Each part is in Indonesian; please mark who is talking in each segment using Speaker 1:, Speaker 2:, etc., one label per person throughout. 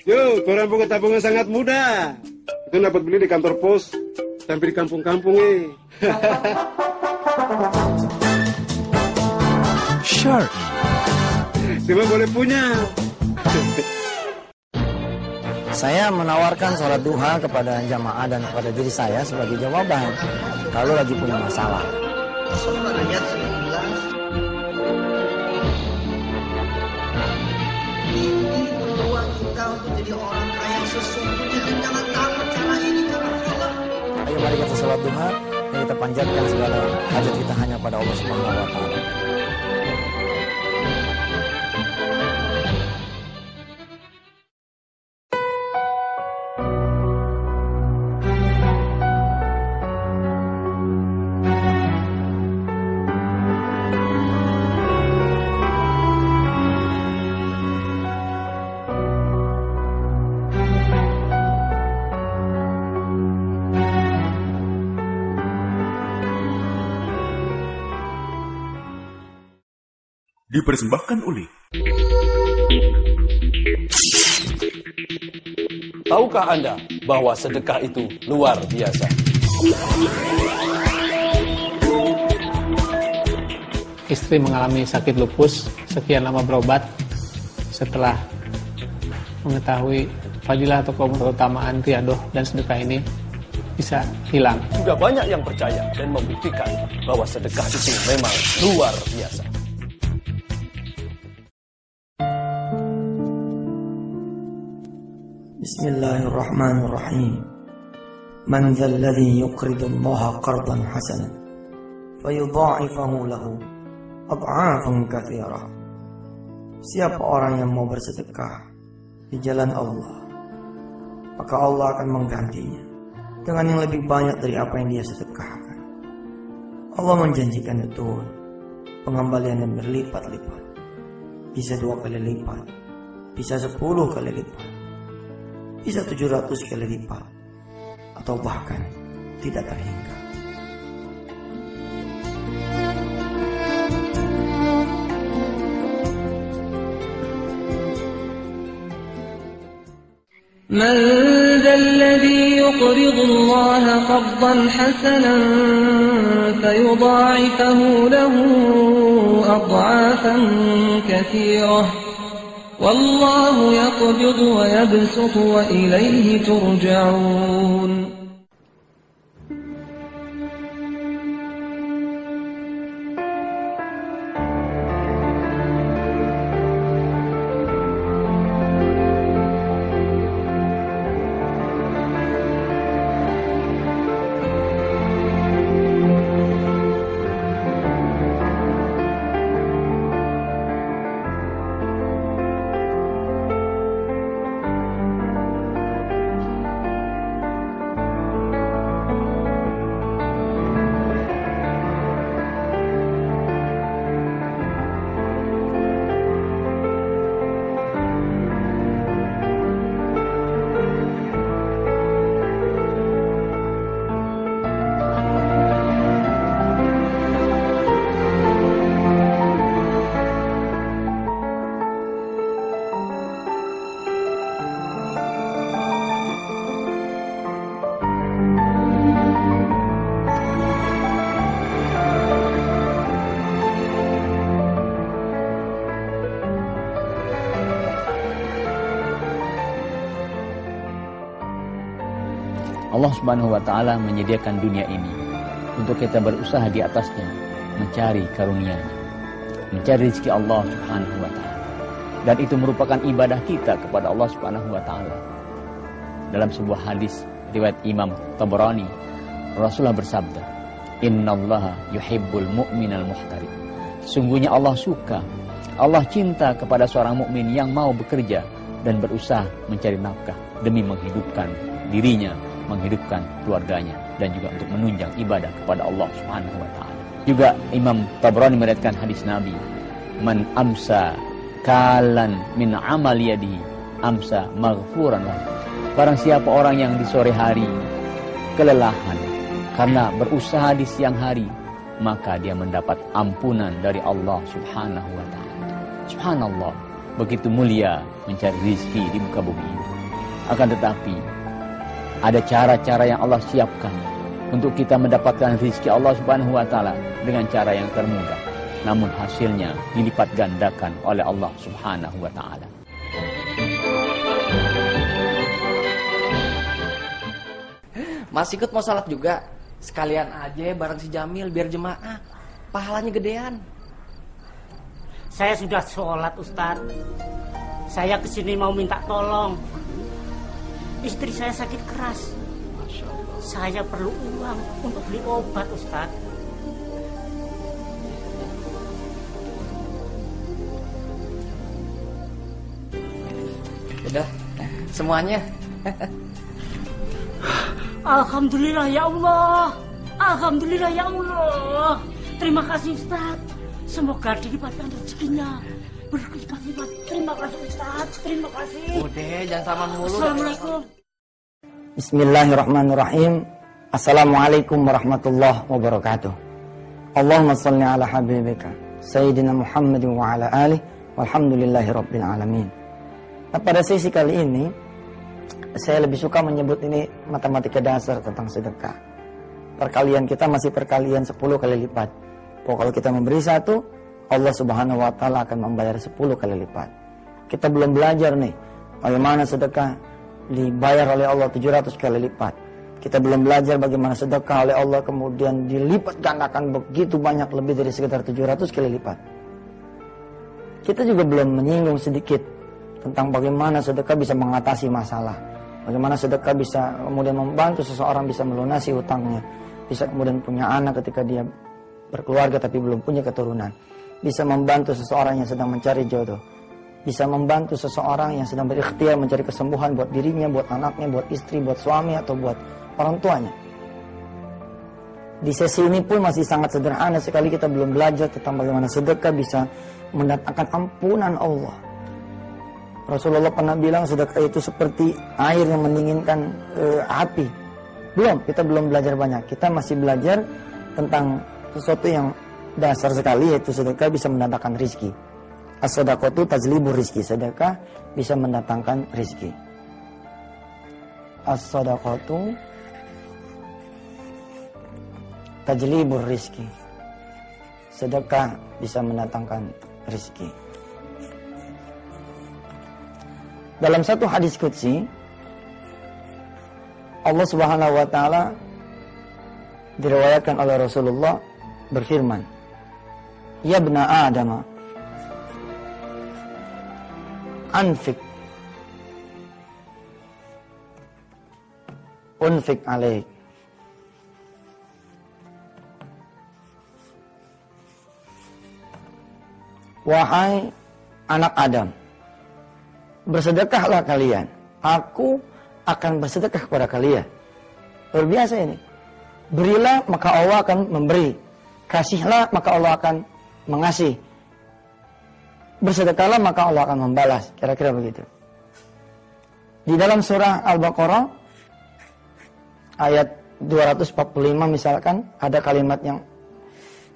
Speaker 1: Yo, koran buku tabungan sangat mudah. Itu dapat beli di kantor pos, sampai di kampung-kampung
Speaker 2: Syar'i.
Speaker 1: Cuma boleh punya.
Speaker 3: Saya menawarkan sholat duha kepada jamaah dan kepada diri saya sebagai jawaban kalau lagi punya masalah.
Speaker 4: Surah ayat 19. Ini peluang kita untuk jadi orang kaya sesungguhnya, dan jangan takut cara ini, cara Allah.
Speaker 3: Ayo mari kita sholat duha dan kita panjatkan segala hajat kita hanya pada Allah Subhanahu wa taala.
Speaker 2: Dipersembahkan oleh
Speaker 5: Tahukah Anda bahwa sedekah itu luar biasa?
Speaker 6: Istri mengalami sakit lupus, sekian lama berobat. Setelah mengetahui fadilah atau keutamaan riyadoh dan sedekah ini bisa hilang.
Speaker 5: Sudah banyak yang percaya dan membuktikan bahwa sedekah itu memang luar biasa.
Speaker 4: Bismillahirrahmanirrahim. Man dzal ladzi yuqridu Allah qardan hasanan fayudha'ifahu lahu ad'afan katsirah. Siapa orang yang mau bersedekah di jalan Allah, maka Allah akan menggantinya dengan yang lebih banyak dari apa yang dia sedekahkan. Allah menjanjikan betul pengembalian yang berlipat-lipat. Bisa 2 kali lipat, bisa 10 kali lipat, bisa 700 kali lipat, atau bahkan tidak terhingga.
Speaker 7: من ذا الذي يقرض الله قرضا حسنا فيضاعفه له أضعافا كثيرة والله يقبض ويبسط وإليه ترجعون.
Speaker 8: Allah Subhanahu wa taala menyediakan dunia ini untuk kita berusaha di atasnya, mencari karunia-Nya, mencari rezeki Allah Subhanahu wa taala. Dan itu merupakan ibadah kita kepada Allah Subhanahu wa taala. Dalam sebuah hadis riwayat Imam Tabrani, Rasulullah bersabda, "Innallaha yuhibbul mu'minal muhtarib." Sungguhnya Allah suka, Allah cinta kepada seorang mukmin yang mau bekerja dan berusaha mencari nafkah demi menghidupkan dirinya, menghidupkan keluarganya, dan juga untuk menunjang ibadah kepada Allah Subhanahu wa taala. Juga Imam Tabrani meriwayatkan hadis Nabi, "Man amsa kalan min amal yadihi amsa maghfuran lahu." Barang siapa orang yang di sore hari kelelahan karena berusaha di siang hari, maka dia mendapat ampunan dari Allah Subhanahu wa taala. Subhanallah, begitu mulia mencari rizki di muka bumi ini. Akan tetapi ada cara-cara yang Allah siapkan untuk kita mendapatkan rizki Allah Subhanahu wa taala dengan cara yang termudah, namun hasilnya dilipat gandakan oleh Allah Subhanahu wa taala.
Speaker 2: Mas ikut mau salat juga? Sekalian aja bareng si Jamil biar jemaah. Pahalanya gedean.
Speaker 9: Saya sudah sholat, Ustadz. Saya kesini mau minta tolong. Istri saya sakit keras. Saya perlu uang untuk beli obat, Ustadz.
Speaker 2: Udah, semuanya.
Speaker 9: Alhamdulillah ya Allah. Alhamdulillah ya Allah. Terima kasih Ustaz. Semoga dilipatkan rezekinya berlipat-lipat. Terima kasih Ustaz. Terima kasih.
Speaker 2: Udah, jangan sama mulu.
Speaker 9: Assalamualaikum.
Speaker 3: Bismillahirrahmanirrahim. Assalamualaikum warahmatullahi wabarakatuh. Allahumma salli ala habibika Sayyidina Muhammad wa ala alihi walhamdulillahi rabbil alamin. Nah, pada sesi kali ini saya lebih suka menyebut ini matematika dasar tentang sedekah. Perkalian kita masih perkalian 10 kali lipat. Kalau kita memberi 1, Allah Subhanahu wa taala akan membayar 10 kali lipat. Kita belum belajar nih bagaimana sedekah dibayar oleh Allah 700 kali lipat. Kita belum belajar bagaimana sedekah oleh Allah kemudian dilipat gandakan begitu banyak, lebih dari sekitar 700 kali lipat. Kita juga belum menyinggung sedikit tentang bagaimana sedekah bisa mengatasi masalah. Bagaimana sedekah bisa kemudian membantu seseorang bisa melunasi hutangnya, bisa kemudian punya anak ketika dia berkeluarga tapi belum punya keturunan, bisa membantu seseorang yang sedang mencari jodoh, bisa membantu seseorang yang sedang berikhtiar mencari kesembuhan buat dirinya, buat anaknya, buat istri, buat suami atau buat orang tuanya. Di sesi ini pun masih sangat sederhana sekali, kita belum belajar tentang bagaimana sedekah bisa mendatangkan ampunan Allah. Rasulullah pernah bilang sedekah itu seperti air yang mendinginkan api. Kita belum belajar banyak. Kita masih belajar tentang sesuatu yang dasar sekali, yaitu sedekah bisa mendatangkan rizki. As-sadaqatu tajlibur rizki. Sedekah bisa mendatangkan rizki. As-sadaqatu tajlibur rizki. Sedekah bisa mendatangkan rizki. Dalam satu hadis qudsi, Allah Subhanahu wa taala diriwayatkan oleh Rasulullah berfirman, "Ya ibna Adam, anfik unfik alaik." Wahai anak Adam, bersedekahlah kalian, aku akan bersedekah kepada kalian. Luar biasa ini. Berilah maka Allah akan memberi, kasihlah maka Allah akan mengasihi, bersedekahlah maka Allah akan membalas. Kira-kira begitu. Di dalam surah Al-Baqarah ayat 245 misalkan ada kalimat yang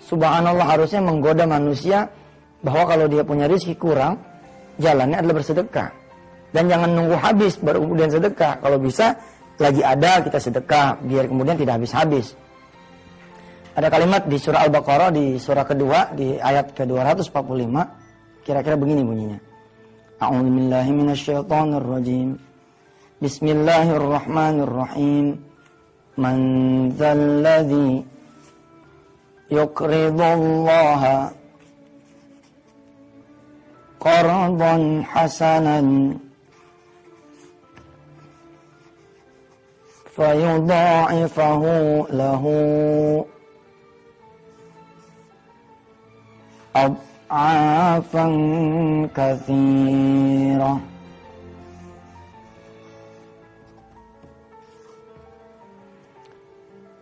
Speaker 3: subhanallah harusnya menggoda manusia, bahwa kalau dia punya rezeki kurang, jalannya adalah bersedekah. Dan jangan nunggu habis baru kemudian sedekah. Kalau bisa lagi ada kita sedekah biar kemudian tidak habis-habis. Ada kalimat di surah Al-Baqarah di surah kedua di ayat ke-245 kira-kira begini bunyinya. A'udzubillahi minasyaitonirrajim. Bismillahirrahmanirrahim. Man dzalladzi yuqridullaha qardan hasanan fayudha'ifahu lahu ad'afan katsirah.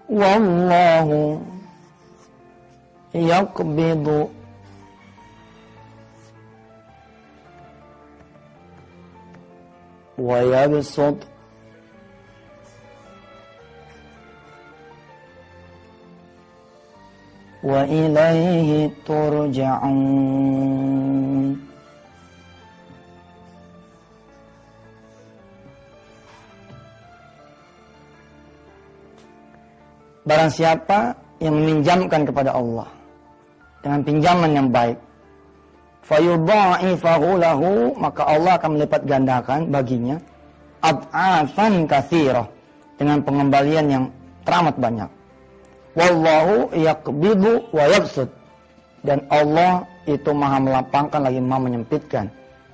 Speaker 3: Wallahu yaqbidu wa yabsut wa ilaihi turja'un. barang siapa yang meminjamkan kepada Allah dengan pinjaman yang baik, fayudha'ifahu lahu, maka Allah akan melipat gandakan baginya ad'afan katsirah, dengan pengembalian yang teramat banyak. Wallahu yaqbidu wa yabsut, dan Allah itu maha melapangkan lagi maha menyempitkan.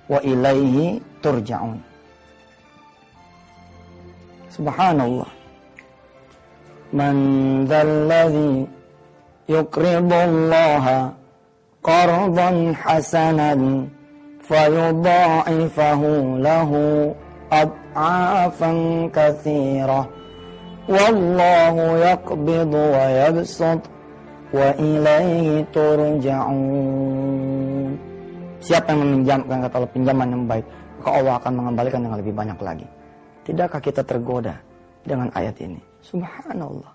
Speaker 3: Wa ilaihi turja'un. Subhanallah. Man dzalladzi yuqridullaha qardan hasanan fayudha'ifahu lahu ad'afan katsirah. Wallahu yaqbidu wa yabsut wa ilaihi turja'un. Siapa yang meminjamkan, kata Allah, pinjaman yang baik, maka Allah akan mengembalikan yang lebih banyak lagi. Tidakkah kita tergoda dengan ayat ini? Subhanallah.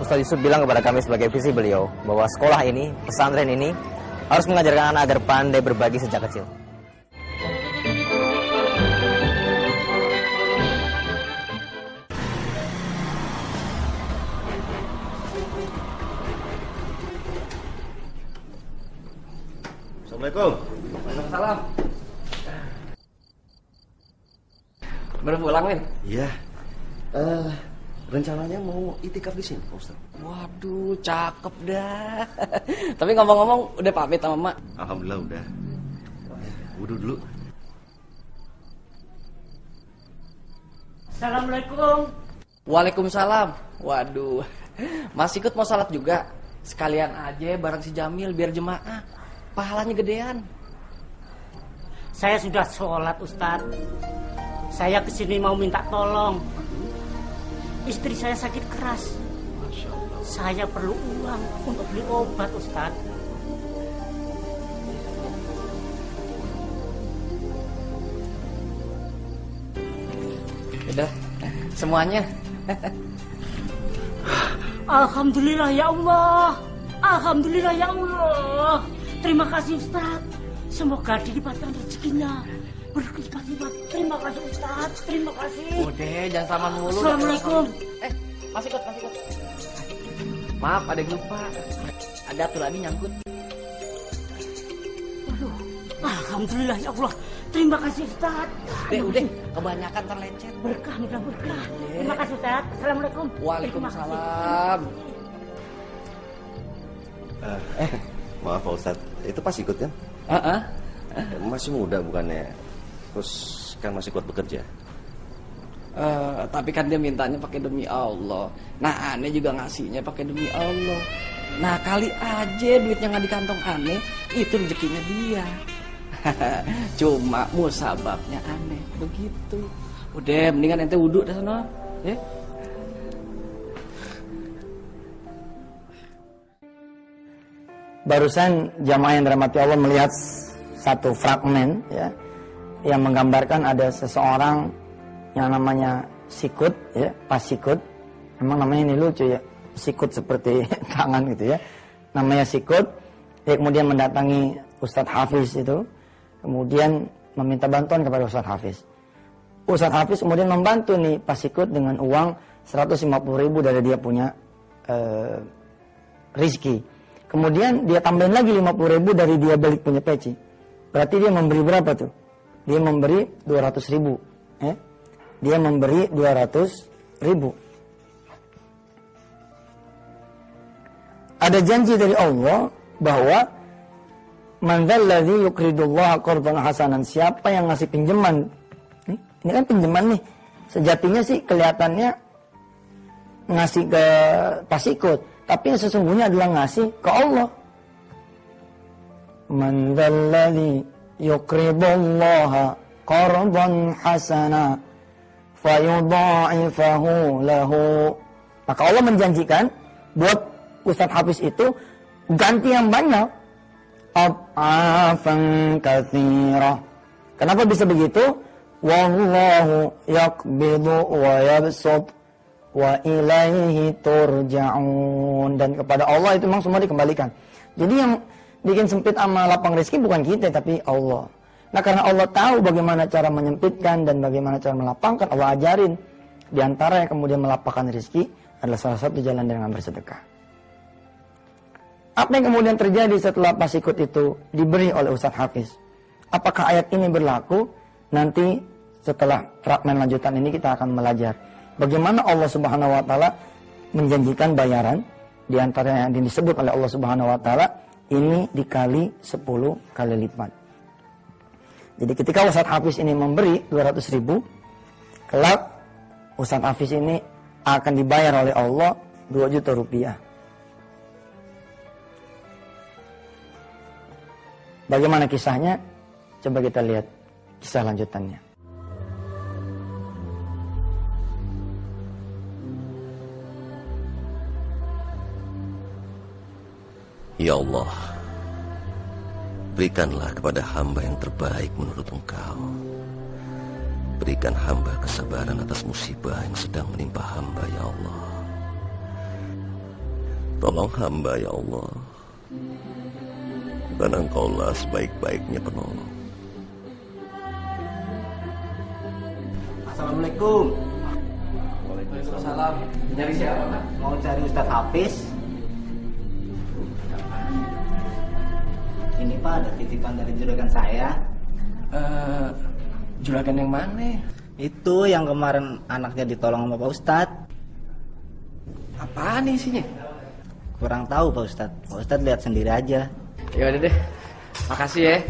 Speaker 10: Ustaz Yusuf bilang kepada kami sebagai visi beliau bahwa sekolah ini, pesantren ini harus mengajarkan anak agar pandai berbagi sejak kecil.
Speaker 1: Assalamualaikum.
Speaker 2: Waalaikumsalam. Baru pulang, Min?
Speaker 11: Iya. Rencananya mau itikaf di sini, Pak Ustaz.
Speaker 2: Waduh, cakep dah. Tapi ngomong-ngomong, udah pamit sama Mak?
Speaker 11: Alhamdulillah udah. Wudu dulu.
Speaker 9: Assalamualaikum.
Speaker 2: Waalaikumsalam. Waduh, Mas ikut mau salat juga? Sekalian aja bareng si Jamil biar jemaah. Pahalanya gedean.
Speaker 9: Saya sudah sholat, Ustaz. Saya kesini mau minta tolong. Istri saya sakit keras.
Speaker 11: Masya Allah.
Speaker 9: Saya perlu uang untuk beli obat, Ustaz.
Speaker 2: Udah, semuanya.
Speaker 9: Alhamdulillah ya Allah. Alhamdulillah ya Allah. Terima kasih, Ustaz. Semoga dilipatkan rezekinya. Berlipat-lipat. Terima kasih, Ustaz. Terima kasih.
Speaker 2: Udah, jangan salaman mulu.
Speaker 9: Assalamualaikum.
Speaker 2: Masih ikut. Maaf, ada yang lupa. Ada atuh lagi nyangkut.
Speaker 9: Aduh, alhamdulillah ya Allah. Terima kasih, Ustaz.
Speaker 2: Udah, kebanyakan terlecet.
Speaker 9: Berkah, mudah berkah. Terima kasih, Ustaz. Assalamualaikum.
Speaker 2: Waalaikumsalam.
Speaker 11: Maaf Pak Ustaz, itu pas ikut kan? Masih muda bukannya? Terus kan masih kuat bekerja?
Speaker 2: Tapi kan dia mintanya pakai demi Allah. Nah, aneh juga ngasihnya pakai demi Allah. Nah, kali aja duitnya nggak di kantong aneh, itu rezekinya dia. Cuma musababnya aneh begitu. Udah, mendingan ente wudhu dah sana, ya.
Speaker 3: Barusan jamaah yang dirahmati Allah melihat satu fragmen, ya, yang menggambarkan ada seseorang yang namanya sikut, ya, pas sikut. Emang namanya ini lucu ya, sikut seperti tangan gitu ya. Namanya sikut. Dia kemudian mendatangi Ustadz Hafiz itu, kemudian meminta bantuan kepada Ustadz Hafiz. Ustadz Hafiz kemudian membantu nih pas sikut dengan uang 150.000 dari dia punya rizki. Kemudian dia tambahin lagi 50.000 dari dia balik punya peci. Berarti dia memberi berapa tuh? Dia memberi 200.000. Dia memberi 200.000. Ada janji dari Allah bahwa man dzalladzi yuqridullaha qardan hasanan, siapa yang ngasih pinjaman. Ini kan pinjaman nih. Sejatinya sih kelihatannya ngasih ke pasikut, tapi yang sesungguhnya adalah ngasih ke Allah. Man dzalladzi yuqridullaha qardan hasana fayudha'ifahu lahu. Maka Allah menjanjikan buat Ustadz Hafiz itu ganti yang banyak. Ad'afan katsirah. Kenapa bisa begitu? Wallahu yaqbidu wa yabsut wa ilaihi turja'un. Dan kepada Allah itu memang semua dikembalikan. Jadi yang bikin sempit sama lapang rezeki bukan kita tapi Allah. Nah karena Allah tahu bagaimana cara menyempitkan dan bagaimana cara melapangkan, Allah ajarin. Di antara yang kemudian melapangkan rezeki adalah salah satu jalan dengan bersedekah. Apa yang kemudian terjadi setelah pasikut itu diberi oleh Ustadz Hafiz? Apakah ayat ini berlaku? Nanti setelah fragmen lanjutan ini kita akan belajar bagaimana Allah Subhanahu wa taala menjanjikan bayaran di antara yang disebut oleh Allah Subhanahu wa taala ini dikali 10 kali lipat. Jadi ketika Ustadz Hafiz ini memberi 200.000, kelak Ustadz Hafiz ini akan dibayar oleh Allah 2 juta rupiah. Bagaimana kisahnya? Coba kita lihat kisah lanjutannya.
Speaker 11: Ya Allah, berikanlah kepada hamba yang terbaik menurut Engkau. Berikan hamba kesabaran atas musibah yang sedang menimpa hamba, ya Allah. Tolong hamba, ya Allah. Dan Engkaulah sebaik-baiknya penolong.
Speaker 12: Assalamualaikum.
Speaker 2: Waalaikumsalam. Nyari siapa, Pak?
Speaker 12: Mau cari Ustadz Hafiz. Ini Pak, ada titipan dari juragan saya.
Speaker 2: Juragan yang mana?
Speaker 12: Itu yang kemarin anaknya ditolong sama Pak Ustadz.
Speaker 2: Apaan isinya?
Speaker 12: Kurang tahu Pak Ustadz. Pak Ustadz lihat sendiri aja.
Speaker 2: Ya udah deh. Makasih ya.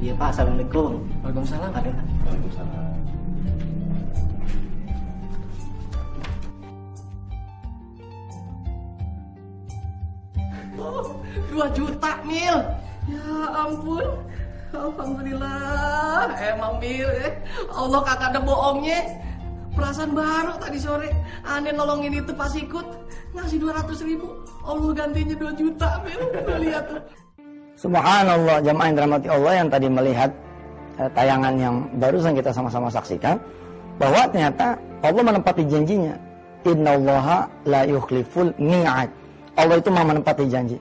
Speaker 12: Iya Pak, Assalamualaikum.
Speaker 2: Waalaikumsalam.
Speaker 12: Waalaikumsalam.
Speaker 2: 2 juta, Mil. Ya ampun. Alhamdulillah. Emang Mil, Allah kagak ada bohongnya. Perasaan baru tadi sore aneh nolongin itu pas ikut ngasih 200.000. Allah gantinya 2 juta, Mil. Lihat tuh.
Speaker 3: Subhanallah, jamaah yang dirahmati Allah yang tadi melihat tayangan yang barusan kita sama-sama saksikan, bahwa ternyata Allah menepati janjinya. Innallaha la yukhliful mi'ad. Allah itu mau menepati janji.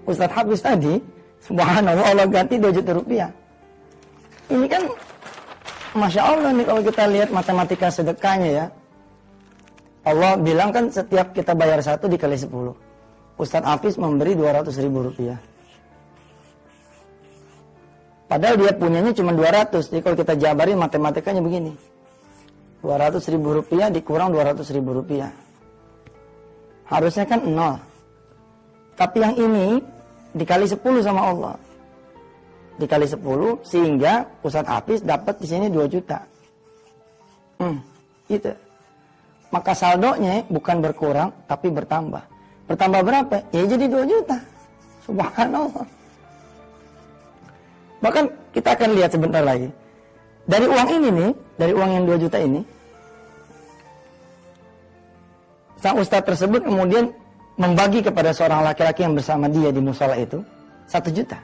Speaker 3: Ustadz Hafiz tadi, subhanallah, Allah ganti 2 juta rupiah. Ini kan Masya Allah nih kalau kita lihat matematika sedekahnya ya. Allah bilang kan setiap kita bayar 1 dikali 10. Ustadz Hafiz memberi 200.000 rupiah. Padahal dia punyanya cuma 200. Jadi kalau kita jabarin matematikanya begini. 200.000 rupiah dikurang 200.000 rupiah. Harusnya kan 0. Tapi yang ini dikali 10 sama Allah. Dikali 10 sehingga Ustadz Hafiz dapat di sini 2 juta. Gitu. Maka saldonya bukan berkurang tapi bertambah. Bertambah berapa? Ya jadi 2 juta. Subhanallah. Bahkan kita akan lihat sebentar lagi. Dari uang ini nih, dari uang yang 2 juta ini, sang ustadz tersebut kemudian membagi kepada seorang laki-laki yang bersama dia di musola itu 1 juta.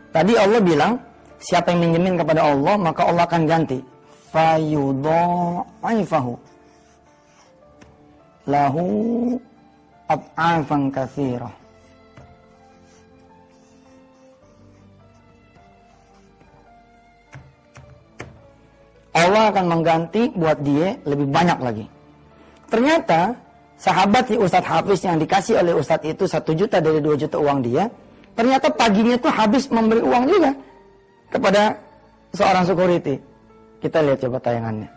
Speaker 3: Tadi Allah bilang, siapa yang minjemin kepada Allah, maka Allah akan ganti. Fayudha'ifahu lahu ad'afan katsirah. Allah akan mengganti buat dia lebih banyak lagi. Ternyata sahabat si Ustadz Hafiz yang dikasih oleh Ustadz itu 1 juta dari 2 juta uang dia, ternyata paginya tuh habis memberi uang juga kepada seorang security. Kita lihat coba tayangannya.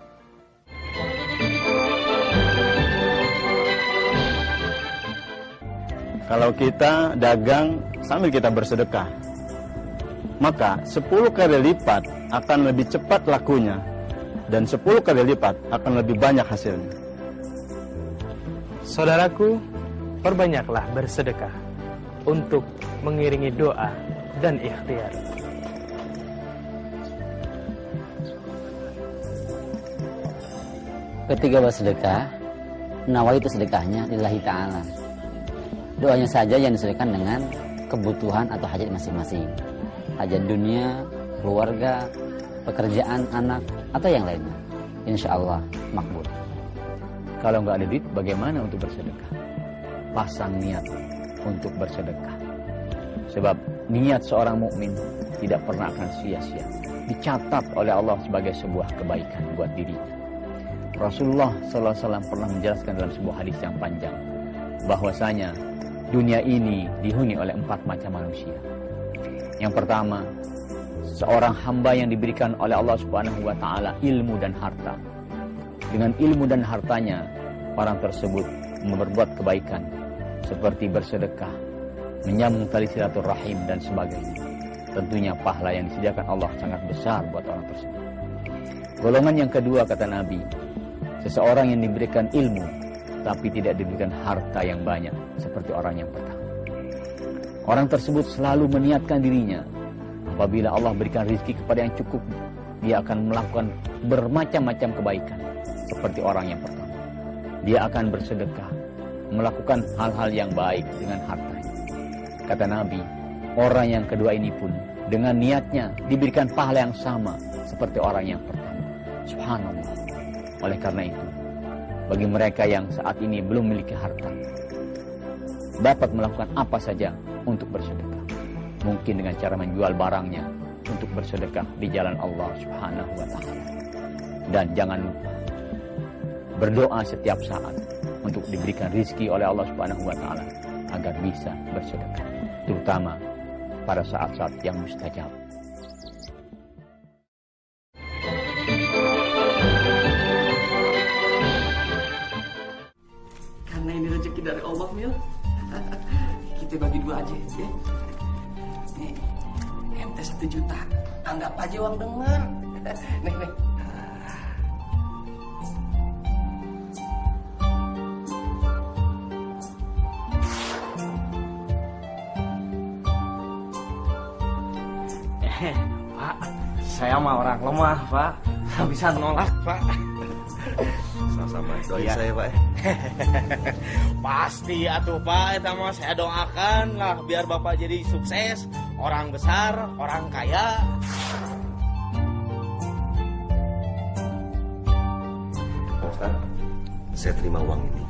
Speaker 13: Kalau kita dagang sambil kita bersedekah, maka 10 kali lipat akan lebih cepat lakunya. Dan 10 kali lipat akan lebih banyak hasilnya.
Speaker 14: Saudaraku, perbanyaklah bersedekah untuk mengiringi doa dan ikhtiar.
Speaker 8: Ketika bersedekah, nawaitu sedekahnya lillahi ta'ala. Doanya saja yang disesuaikan dengan kebutuhan atau hajat masing-masing. Hajat dunia, keluarga, pekerjaan, anak, atau yang lainnya. Insya Allah makbul. Kalau nggak ada duit, bagaimana untuk bersedekah? Pasang niat untuk bersedekah. Sebab niat seorang mukmin tidak pernah akan sia-sia. Dicatat oleh Allah sebagai sebuah kebaikan buat dirinya. Rasulullah SAW pernah menjelaskan dalam sebuah hadis yang panjang bahwasanya dunia ini dihuni oleh 4 macam manusia. Yang pertama, seorang hamba yang diberikan oleh Allah Subhanahu wa taala ilmu dan harta. Dengan ilmu dan hartanya, orang tersebut berbuat kebaikan seperti bersedekah, menyambung tali silaturahim dan sebagainya. Tentunya pahala yang disediakan Allah sangat besar buat orang tersebut. Golongan yang kedua, kata Nabi, seseorang yang diberikan ilmu tapi tidak diberikan harta yang banyak seperti orang yang pertama. Orang tersebut selalu meniatkan dirinya, apabila Allah berikan rezeki kepada yang cukup, dia akan melakukan bermacam-macam kebaikan seperti orang yang pertama. Dia akan bersedekah, melakukan hal-hal yang baik dengan hartanya. Kata Nabi, orang yang kedua ini pun dengan niatnya diberikan pahala yang sama seperti orang yang pertama. Subhanallah. Oleh karena itu, bagi mereka yang saat ini belum memiliki harta, dapat melakukan apa saja untuk bersedekah. Mungkin dengan cara menjual barangnya untuk bersedekah di jalan Allah Subhanahu wa taala. Dan jangan lupa berdoa setiap saat untuk diberikan rizki oleh Allah Subhanahu wa taala agar bisa bersedekah, terutama pada saat-saat yang mustajab.
Speaker 2: Karena ini rezeki dari Allah, Mil. Kita bagi 2 aja, ya. Nih, ente 1 juta. Anggap aja uang dengar. Nih.
Speaker 15: Pak, saya mah orang lemah, Pak. Nggak bisa nolak, Pak.
Speaker 11: Sama-sama, doain saya, Pak.
Speaker 15: Pasti atuh, Pak. Itu mah saya doakan lah biar Bapak jadi sukses, orang besar, orang kaya.
Speaker 11: Pak Ustaz, saya terima uang ini.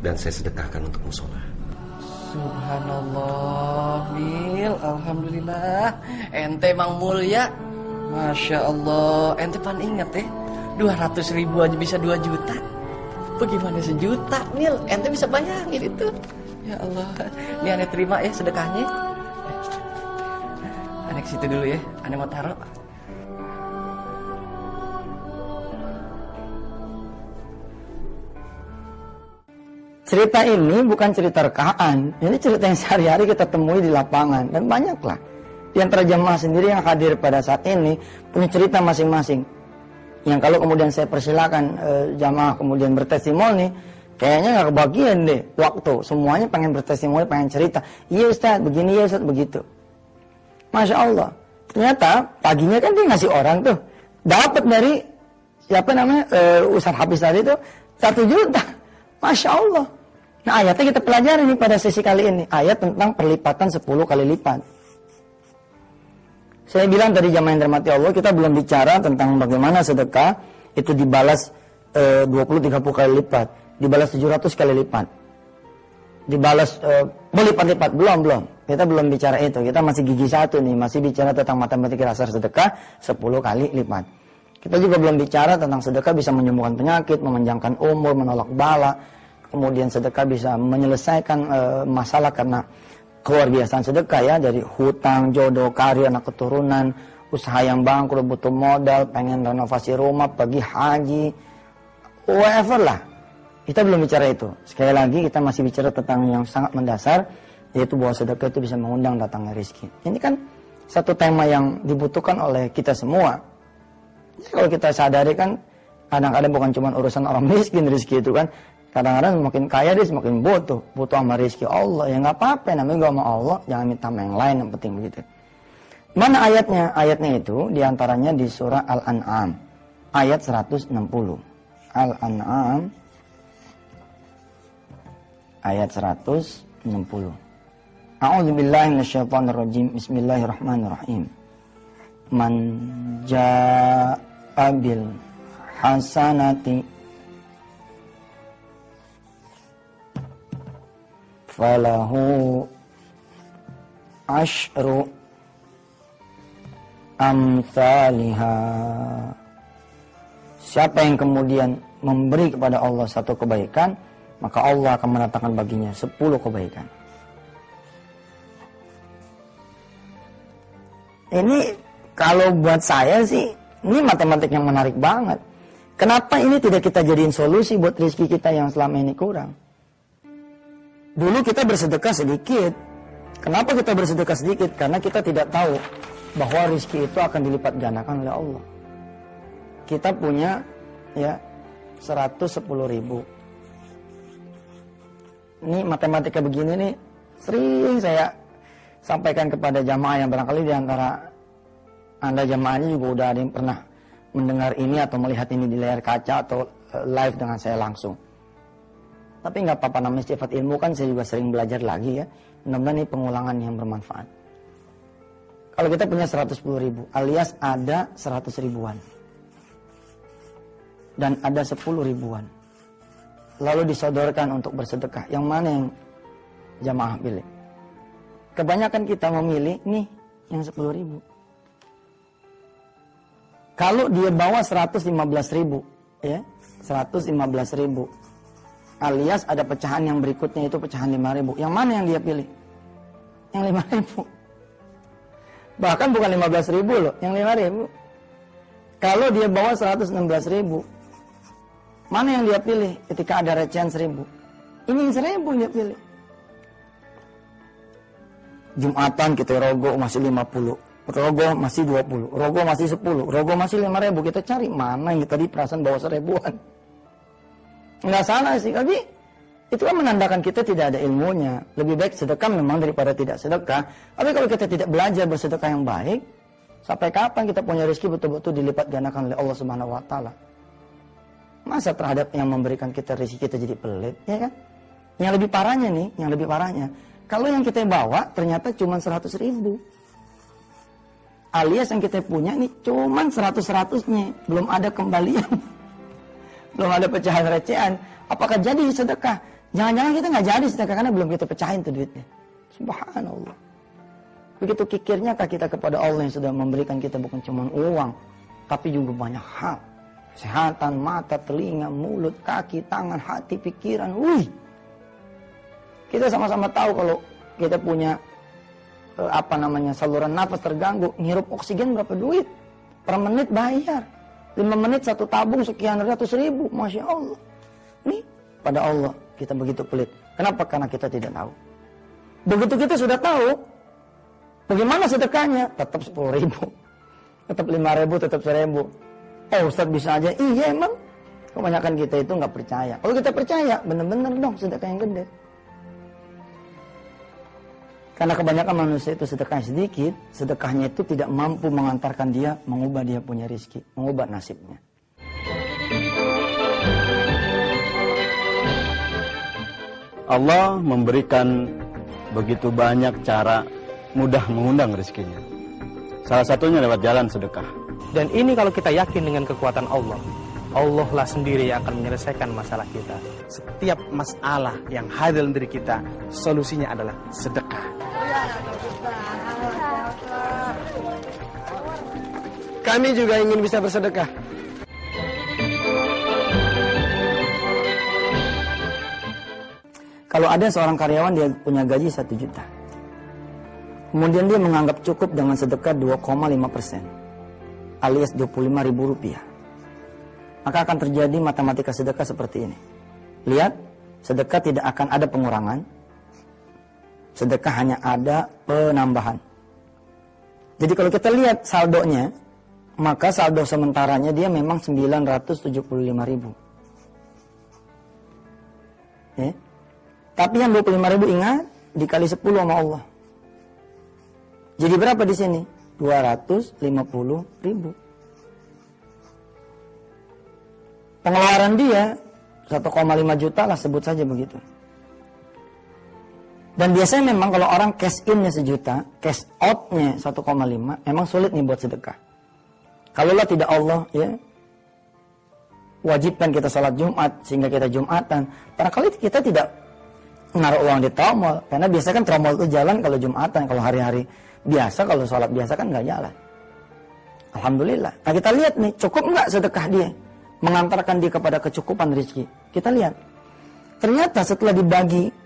Speaker 11: Dan saya sedekahkan untuk musola.
Speaker 2: Subhanallah, Mil. Alhamdulillah. Ente emang mulia. Masya Allah. Ente pan inget ya, 200.000 aja bisa 2 juta. Bagaimana sejuta, Mil? Ente bisa bayangin itu. Ya Allah. Ini aneh terima ya sedekahnya. Aneh ke situ dulu ya. Aneh mau taruh.
Speaker 3: Cerita ini bukan cerita rekaan, ini cerita yang sehari-hari kita temui di lapangan, dan banyaklah. Di antara jamaah sendiri yang hadir pada saat ini punya cerita masing-masing. Yang kalau kemudian saya persilakan jamaah kemudian bertestimoni, kayaknya nggak kebagian deh waktu. Semuanya pengen bertestimoni, pengen cerita. Iya Ustaz, begini ya Ustaz, begitu. Masya Allah. Ternyata paginya kan dia ngasih orang tuh, dapat dari siapa namanya Ustaz Hafiz tadi itu 1 juta. Masya Allah. Nah ayatnya kita pelajari nih pada sesi kali ini. Ayat tentang perlipatan 10 kali lipat. Saya bilang tadi jamaah yang dirahmati Allah, kita belum bicara tentang bagaimana sedekah itu dibalas 20-30 kali lipat. Dibalas 700 kali lipat. Dibalas berlipat-lipat. Belum. Kita belum bicara itu. Kita masih gigi 1 nih. Masih bicara tentang matematika dasar sedekah 10 kali lipat. Kita juga belum bicara tentang sedekah bisa menyembuhkan penyakit, memanjangkan umur, menolak bala. Kemudian sedekah bisa menyelesaikan masalah karena keluarbiasaan sedekah ya, dari hutang, jodoh, karir, anak keturunan, usaha yang bangkrut, butuh modal, pengen renovasi rumah, pergi haji, whatever lah. Kita belum bicara itu. Sekali lagi kita masih bicara tentang yang sangat mendasar, yaitu bahwa sedekah itu bisa mengundang datangnya rezeki. Ini kan satu tema yang dibutuhkan oleh kita semua. Kalau kita sadari kan kadang-kadang bukan cuma urusan orang miskin rezeki itu kan. Kadang-kadang semakin kaya dia semakin butuh sama rezeki Allah. Ya nggak apa-apa, namanya gak sama Allah, jangan minta sama yang lain, yang penting begitu. Mana ayatnya? Ayatnya itu diantaranya di surah Al-An'am ayat 160. Al-An'am ayat 160. A'udzubillahi minasyaitonirrajim. Bismillahirrahmanirrahim. Man jaa'a bil hasanati falahu asyru amsalha. Siapa yang kemudian memberi kepada Allah satu kebaikan, maka Allah akan mendatangkan baginya 10 kebaikan. Ini kalau buat saya sih, ini matematik yang menarik banget. Kenapa ini tidak kita jadiin solusi buat rezeki kita yang selama ini kurang? Dulu kita bersedekah sedikit. Kenapa kita bersedekah sedikit? Karena kita tidak tahu bahwa rezeki itu akan dilipat gandakan oleh Allah. Kita punya ya 110.000. Ini matematika begini nih sering saya sampaikan kepada jamaah yang barangkali di antara Anda jamaahnya juga udah ada yang pernah mendengar ini atau melihat ini di layar kaca atau live dengan saya langsung. Tapi nggak apa-apa, namanya sifat ilmu kan, saya juga sering belajar lagi ya. Mudah-mudahan ini pengulangan yang bermanfaat. Kalau kita punya 110.000 alias ada 100 ribuan dan ada 10 ribuan, lalu disodorkan untuk bersedekah, yang mana yang jamaah pilih? Kebanyakan kita memilih nih yang 10.000. Kalau dia bawa 115.000 ya, 115.000 alias ada pecahan yang berikutnya itu pecahan 5.000. Yang mana yang dia pilih? Yang 5.000. Bahkan bukan 15.000 loh, yang 5.000. Kalau dia bawa 116.000, mana yang dia pilih ketika ada recehan 1.000? Ini 1.000 dia pilih. Jumatan kita rogo masih 50, rogo masih 20, rogo masih 10, rogo masih 5.000. Kita cari mana yang tadi perasaan bawa 1.000-an. Nggak salah sih, tapi itu kan menandakan kita tidak ada ilmunya. Lebih baik sedekah memang daripada tidak sedekah. Tapi kalau kita tidak belajar bersedekah yang baik, sampai kapan kita punya rezeki betul-betul dilipat gandakan oleh Allah Subhanahu wa taala? Masa terhadap yang memberikan kita rezeki kita jadi pelit, ya kan? Yang lebih parahnya nih, yang lebih parahnya, kalau yang kita bawa ternyata cuma 100.000. Alias yang kita punya nih cuma 100-100-nya, belum ada kembalian. Belum ada pecahan recehan. Apakah jadi sedekah? Jangan-jangan kita nggak jadi sedekah karena belum kita pecahin tuh duitnya. Subhanallah. Begitu kikirnya kita kepada Allah yang sudah memberikan kita bukan cuma uang, tapi juga banyak hal. Kesehatan, mata, telinga, mulut, kaki, tangan, hati, pikiran. Wih. Kita sama-sama tahu kalau kita punya saluran nafas terganggu, ngirup oksigen berapa duit? Per menit bayar. 5 menit 1 tabung sekian ratus ribu. Masya Allah. Nih, pada Allah kita begitu pelit. Kenapa? Karena kita tidak tahu. Begitu kita sudah tahu, bagaimana sedekahnya? Tetap 10.000. Tetap 5.000, tetap 1.000. Oh Ustaz bisa aja. Iya emang. Kebanyakan kita itu nggak percaya. Kalau kita percaya, bener-bener dong sedekah yang gede. Karena kebanyakan manusia itu sedekahnya sedikit, sedekahnya itu tidak mampu mengantarkan dia, mengubah dia punya rezeki, mengubah nasibnya.
Speaker 13: Allah memberikan begitu banyak cara mudah mengundang rezekinya. Salah satunya lewat jalan sedekah.
Speaker 14: Dan ini kalau kita yakin dengan kekuatan Allah, Allah lah sendiri yang akan menyelesaikan masalah kita.
Speaker 16: Setiap masalah yang hadir dari kita, solusinya adalah sedekah.
Speaker 1: Kami juga ingin bisa bersedekah.
Speaker 3: Kalau ada seorang karyawan dia punya gaji 1 juta. Kemudian dia menganggap cukup dengan sedekah 2,5%. Alias 25.000 rupiah. Maka akan terjadi matematika sedekah seperti ini. Lihat, sedekah tidak akan ada pengurangan. Sedekah hanya ada penambahan. Jadi kalau kita lihat saldonya, maka saldo sementaranya dia memang 975.000. Ya. Tapi yang 25.000 ingat dikali 10 sama Allah. Jadi berapa di sini? 250.000. Pengeluaran dia 1,5 juta lah, sebut saja begitu. Dan biasanya memang kalau orang cash in-nya 1 juta, cash out-nya 1,5, memang sulit nih buat sedekah. Kalaulah tidak Allah ya wajibkan kita sholat Jumat sehingga kita Jumatan, barangkali kita tidak menaruh uang di tromol, karena biasanya kan tromol itu jalan kalau Jumatan, kalau hari-hari biasa, kalau sholat biasa kan nggak jalan. Alhamdulillah. Nah kita lihat nih, cukup nggak sedekah dia mengantarkan dia kepada kecukupan rezeki. Kita lihat, ternyata setelah dibagi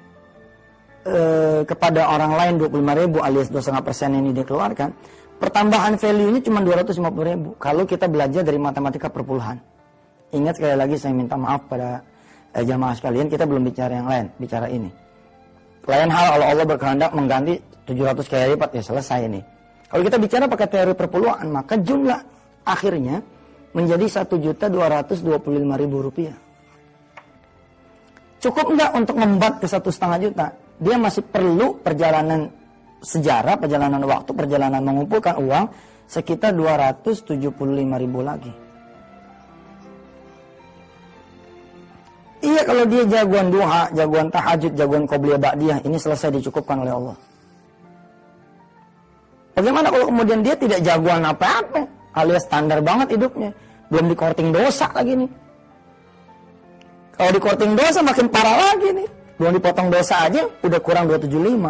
Speaker 3: kepada orang lain 25.000 alias 2,5% ini dikeluarkan, pertambahan value-nya cuma 250.000 kalau kita belajar dari matematika perpuluhan. Ingat sekali lagi, saya minta maaf pada jamaah sekalian, kita belum bicara yang lain, bicara ini. Lain hal kalau Allah berkehendak mengganti 700 kali lipat, ya selesai ini. Kalau kita bicara pakai teori perpuluhan, maka jumlah akhirnya menjadi 1.225.000 rupiah. Cukup enggak untuk membat ke 1,5 juta? Dia masih perlu perjalanan sejarah, perjalanan waktu, perjalanan mengumpulkan uang sekitar 275.000 lagi. Iya, kalau dia jagoan duha, jagoan tahajud, jagoan qobliyah ba'diyah, ini selesai dicukupkan oleh Allah. Bagaimana kalau kemudian dia tidak jagoan apa-apa, alias standar banget hidupnya, belum dikorting dosa lagi nih. Kalau dikorting dosa makin parah lagi nih. Belum dipotong dosa aja udah kurang 275.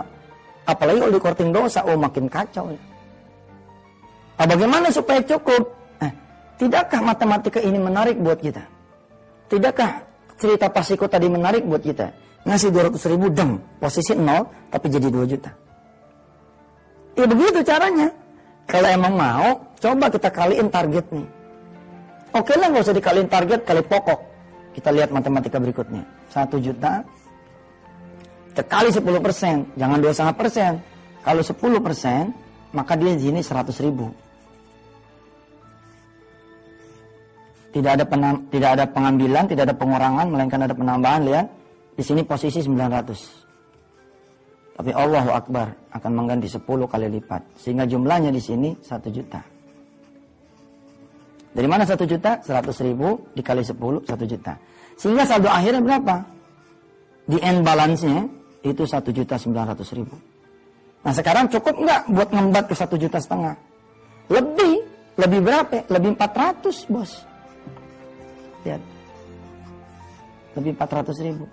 Speaker 3: Apalagi kalau dikorting dosa, oh makin kacau ya. Nah, bagaimana supaya cukup? Tidakkah matematika ini menarik buat kita? Tidakkah cerita Pasiko tadi menarik buat kita? Ngasih 200.000 deng, posisi 0 tapi jadi 2 juta. Ya begitu caranya. Kalau emang mau, coba kita kaliin target nih. Oke lah, nggak usah dikaliin target, kali pokok. Kita lihat matematika berikutnya. 1 juta kita kali 10%, jangan 2,5%. Kalau 10%, maka dia di sini 100.000. Tidak ada pengambilan, tidak ada pengurangan, melainkan ada penambahan. Lihat, di sini posisi 900. Tapi Allahu Akbar akan mengganti 10 kali lipat, sehingga jumlahnya di sini 1 juta. Dari mana 1 juta? 100.000 dikali 10, 1 juta. Sehingga saldo akhirnya berapa? Di end balance-nya itu 1.900.000. Nah sekarang cukup nggak buat ngembat ke 1,5 juta? Lebih berapa? Lebih 400 bos. Lihat, lebih 400.000.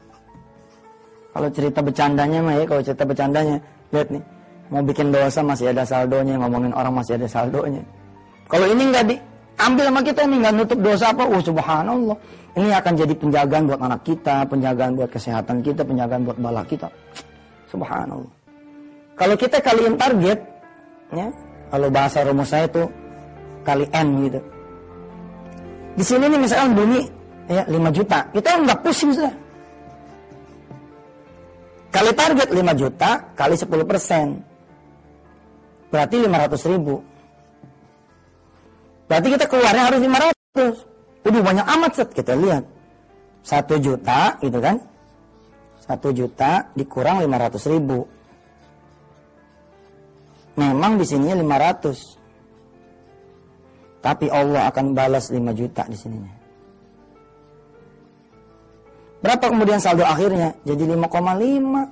Speaker 3: Kalau cerita bercandanya mah ya, kalau cerita bercandanya, lihat nih, mau bikin dosa masih ada saldonya, ngomongin orang masih ada saldonya. Kalau ini nggak diambil sama kita nih, nggak nutup dosa apa, subhanallah. Ini akan jadi penjagaan buat anak kita, penjagaan buat kesehatan kita, penjagaan buat bala kita. Subhanallah. Kalau kita kaliin target, ya, kalau bahasa rumus saya itu kali N gitu. Di sini nih misalkan bunyi ya 5 juta, kita nggak pusing sudah. Kali target 5 juta kali 10%, berarti 500.000. Berarti kita keluarnya harus 500. Udah banyak amat set, kita lihat 1 juta gitu kan, 1 juta dikurang 500.000. Memang di sininya 500, tapi Allah akan balas 5 juta di sininya. Berapa kemudian saldo akhirnya? Jadi 5,5.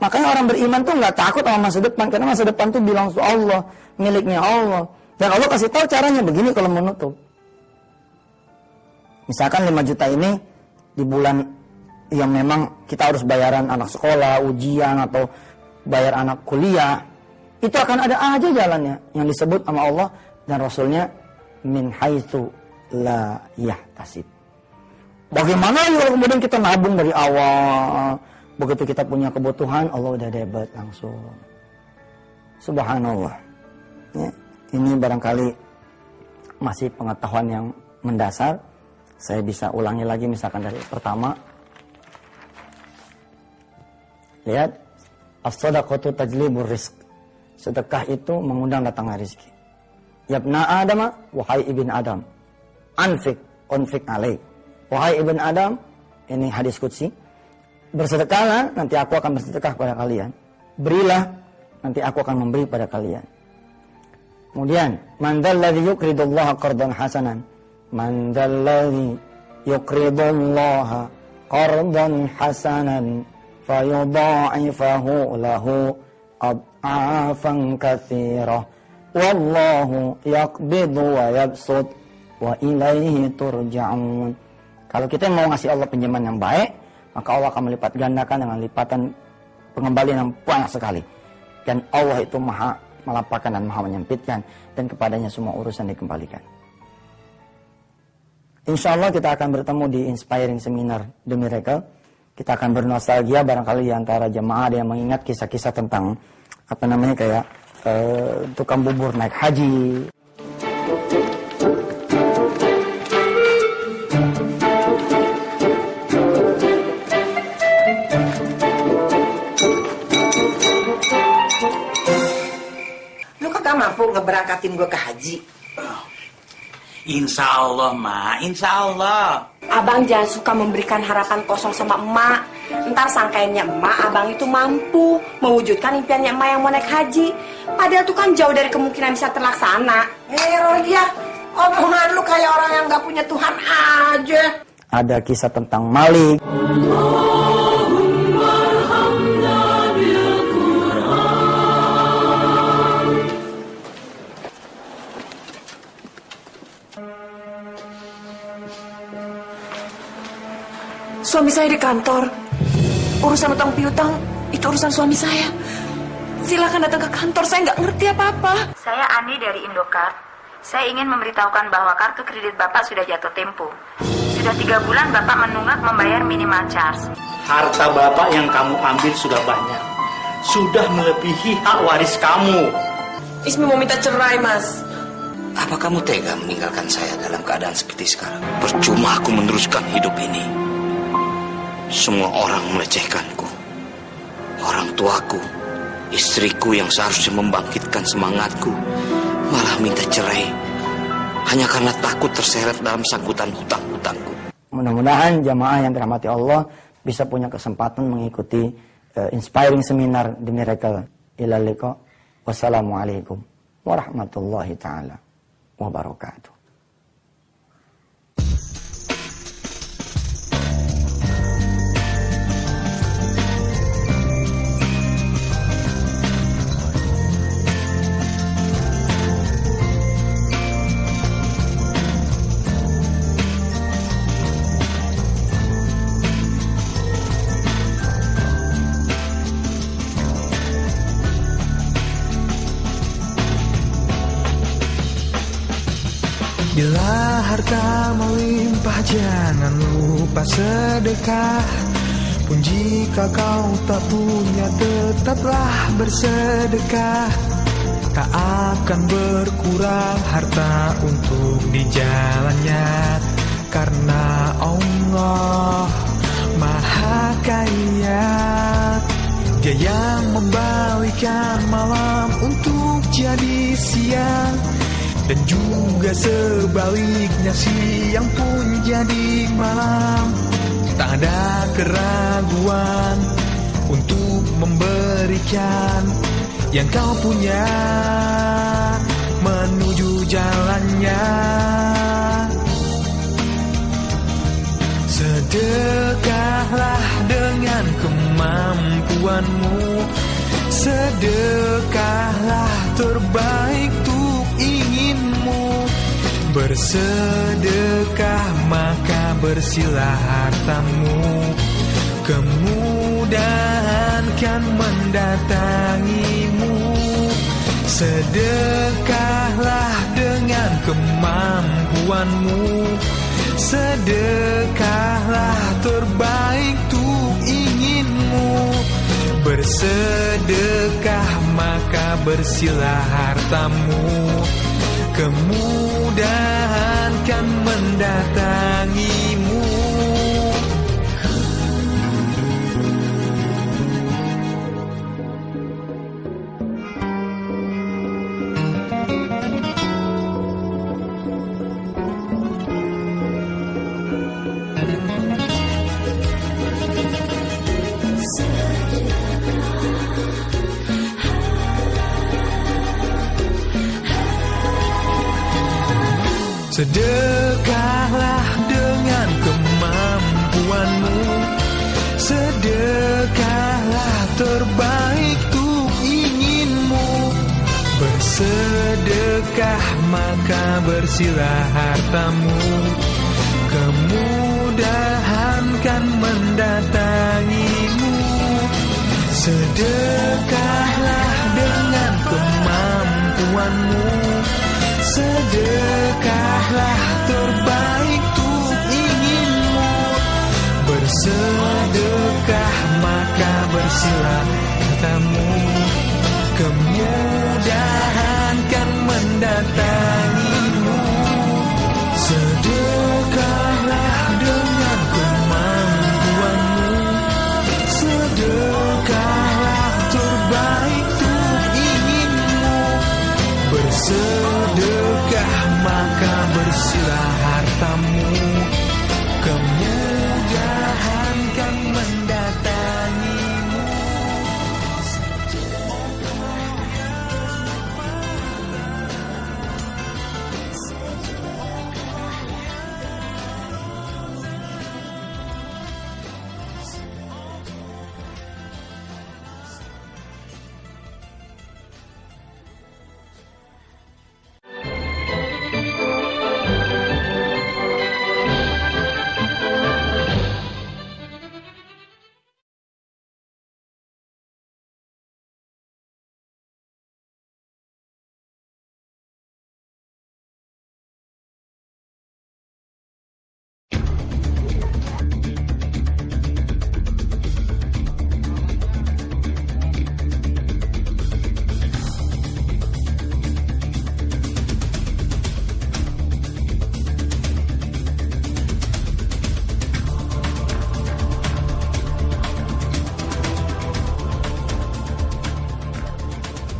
Speaker 3: Makanya orang beriman tuh nggak takut sama masa depan, karena masa depan tuh bilang ke Allah, miliknya Allah. Dan Allah kasih tahu caranya begini kalau menutup. Misalkan 5 juta ini di bulan yang memang kita harus bayaran anak sekolah, ujian, atau bayar anak kuliah, itu akan ada aja jalannya yang disebut sama Allah dan Rasulnya, min haitsu la yahtasib. Bagaimana kalau kemudian kita nabung dari awal, begitu kita punya kebutuhan, Allah udah debit langsung. Subhanallah. Ya, ini barangkali masih pengetahuan yang mendasar. Saya bisa ulangi lagi misalkan dari pertama. Lihat, as-shadaqatu tajlibur rizq. Sedekah itu mengundang datangnya rezeki. Yabna Adam, wahai ibn Adam, unfik alaik. Wahai ibn Adam, ini hadis qudsi, bersedekahlah, nanti aku akan bersedekah kepada kalian. Berilah, nanti aku akan memberi pada kalian. Kemudian, man dzalladzi yuqridullaha qardan hasanan. Man dzalladzi yuqridullaha qardan hasanan fayudha'ifahu lahu ad'afan katsirah. Wallahu yaqbidu wa yabsut wa ilaihi turja'un. Kalau kita mau ngasih Allah pinjaman yang baik, maka Allah akan melipat gandakan dengan lipatan pengembalian yang banyak sekali. Dan Allah itu maha melapangkan dan maha menyempitkan, dan kepadanya semua urusan dikembalikan. Insya Allah kita akan bertemu di Inspiring Seminar The Miracle. Kita akan bernostalgia, barangkali antara jemaah ada yang mengingat kisah-kisah tentang kayak tukang bubur naik haji.
Speaker 17: Lu kagak mampu ngeberangkatin gue ke haji?
Speaker 18: Insya Allah, Ma. Insya Allah.
Speaker 19: Abang jangan suka memberikan harapan kosong sama emak. Ntar sangkainnya emak abang itu mampu mewujudkan impiannya emak yang mau naik haji. Padahal itu kan jauh dari kemungkinan bisa terlaksana.
Speaker 17: Rodia, omongan lu kayak orang yang gak punya Tuhan aja.
Speaker 3: Ada kisah tentang Malik.
Speaker 19: Suami saya di kantor. Urusan utang piutang itu urusan suami saya. Silakan datang ke kantor, saya nggak ngerti apa-apa.
Speaker 20: Saya Ani dari Indocard. Saya ingin memberitahukan bahwa kartu kredit Bapak sudah jatuh tempo. Sudah 3 bulan Bapak menunggak membayar minimal charge.
Speaker 18: Harta Bapak yang kamu ambil sudah banyak. Sudah melebihi hak waris kamu.
Speaker 19: Ismi mau minta cerai, Mas.
Speaker 11: Apa kamu tega meninggalkan saya dalam keadaan seperti sekarang? Percuma aku meneruskan hidup ini. Semua orang melecehkanku. Orang tuaku, istriku yang seharusnya membangkitkan semangatku, malah minta cerai hanya karena takut terseret dalam sangkutan hutang-hutangku.
Speaker 3: Mudah-mudahan jamaah yang dirahmati Allah bisa punya kesempatan mengikuti Inspiring Seminar The Miracle. Ila liqa. Wassalamualaikum warahmatullahi taala wabarakatuh.
Speaker 21: Bila harta melimpah jangan lupa sedekah. Pun jika kau tak punya tetaplah bersedekah. Tak akan berkurang harta untuk di jalannya, karena Allah Maha Kaya. Dia yang membalikan malam untuk jadi siang, dan juga sebaliknya siang pun jadi malam. Tak ada keraguan untuk memberikan yang kau punya menuju jalannya. Sedekahlah dengan kemampuanmu. Sedekahlah terbaik untuk inginmu. Bersedekah maka bersilah hartamu. Kemudahan kan mendatangimu. Sedekahlah dengan kemampuanmu. Sedekahlah terbaik untuk inginmu. Bersedekah maka bersilah hartamu. Kemudahan kan mendatangimu. Sedekahlah dengan kemampuanmu. Sedekah terbaik untuk inginmu. Bersedekah maka bersihlah hartamu, kemudahan kan mendatangimu. Sedekahlah dengan kemampuanmu, sedekahlah terbaik untuk inginmu. Bersedekah maka bersihlah hartamu, kemudahan kan mendatangimu. Sedekahlah dengan kemampuanmu, sedekahlah terbaik untuk inginmu. Bersedekah maka bersihlah hartamu, kemudahan kan mendatangimu.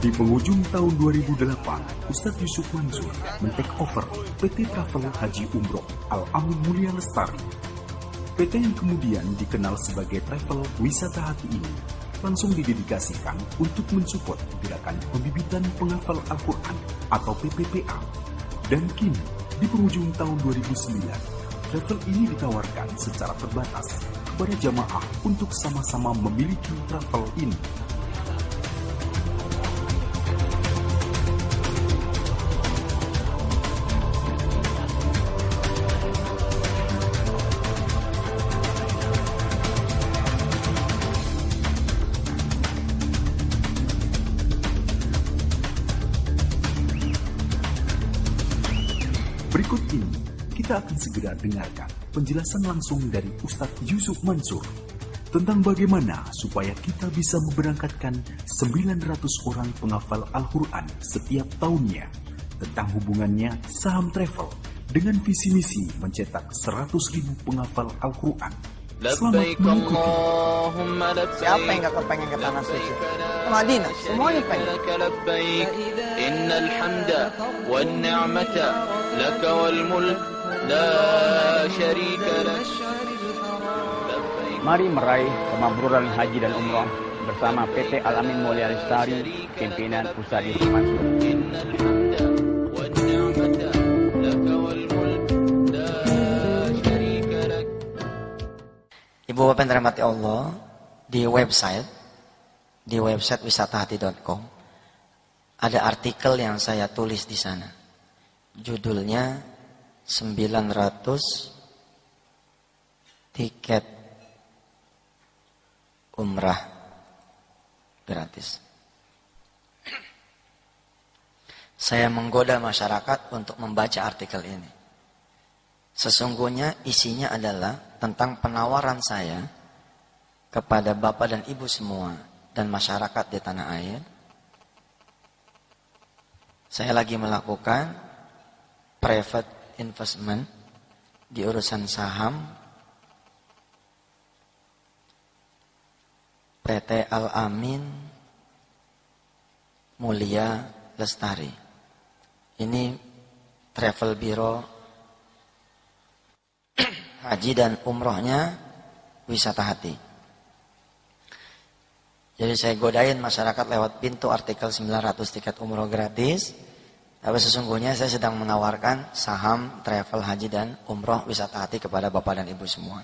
Speaker 6: Di penghujung tahun 2008, Ustadz Yusuf Mansur men-take over PT Travel Haji Umroh Al-Amin Mulia Lestari. PT yang kemudian dikenal sebagai Travel Wisata Hati ini langsung didedikasikan untuk mensupport gerakan pembibitan penghafal Al-Quran atau PPPA. Dan kini, di penghujung tahun 2009, travel ini ditawarkan secara terbatas kepada jamaah untuk sama-sama memiliki travel ini. Berikut ini, kita akan segera dengarkan penjelasan langsung dari Ustadz Yusuf Mansur tentang bagaimana supaya kita bisa memberangkatkan 900 orang penghafal Al-Quran setiap tahunnya, tentang hubungannya saham travel dengan visi misi mencetak 100.000 penghafal Al-Quran. Selamat mengikuti.
Speaker 3: Siapa yang gak kepengen ke tanah suci? Ke Madinah, semuanya pengen.
Speaker 22: Innal hamda wan ni'mata laka wal mulk la syarika lak.
Speaker 8: Mari meraih kemakmuran haji dan umrah bersama PT Al-Amin Mulia Lestari, pimpinan Ustadz Yusuf Mansur. Innal hamda wan ni'mata laka wal mulk la syarika lak.
Speaker 3: Ibu Bapak yang dirahmati Allah, di website wisatahati.com ada artikel yang saya tulis di sana. Judulnya 900 tiket umrah gratis. Saya menggoda masyarakat untuk membaca artikel ini. Sesungguhnya isinya adalah tentang penawaran saya kepada Bapak dan Ibu semua dan masyarakat di tanah air. Saya lagi melakukan private investment di urusan saham PT Al-Amin Mulia Lestari. Ini travel bureau haji dan umrohnya Wisata Hati. Jadi saya godain masyarakat lewat pintu artikel 900 tiket umroh gratis. Tapi sesungguhnya saya sedang menawarkan saham travel haji dan umroh Wisata Hati kepada Bapak dan Ibu semua.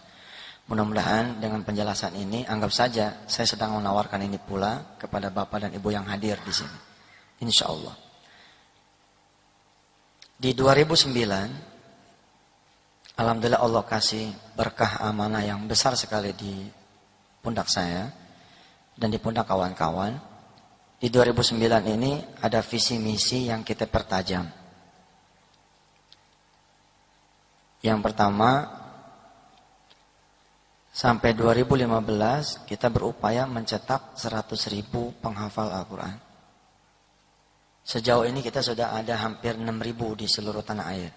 Speaker 3: Mudah-mudahan dengan penjelasan ini, anggap saja saya sedang menawarkan ini pula kepada Bapak dan Ibu yang hadir di sini. Insya Allah. Di 2009, alhamdulillah Allah kasih berkah amanah yang besar sekali di pundak saya dan di pundak kawan-kawan. Di 2009 ini ada visi misi yang kita pertajam. Yang pertama, sampai 2015 kita berupaya mencetak 100.000 penghafal Al-Quran. Sejauh ini kita sudah ada hampir 6.000 di seluruh tanah air.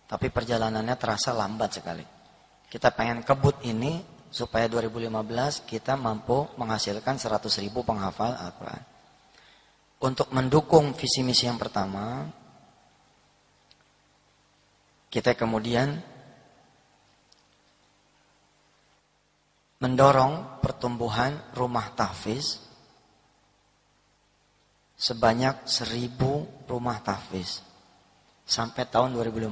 Speaker 3: Tapi perjalanannya terasa lambat sekali. Kita pengen kebut ini supaya 2015 kita mampu menghasilkan 100.000 penghafal Al-Quran. Untuk mendukung visi misi yang pertama, kita kemudian mendorong pertumbuhan rumah tahfiz sebanyak 1.000 rumah tahfiz sampai tahun 2015.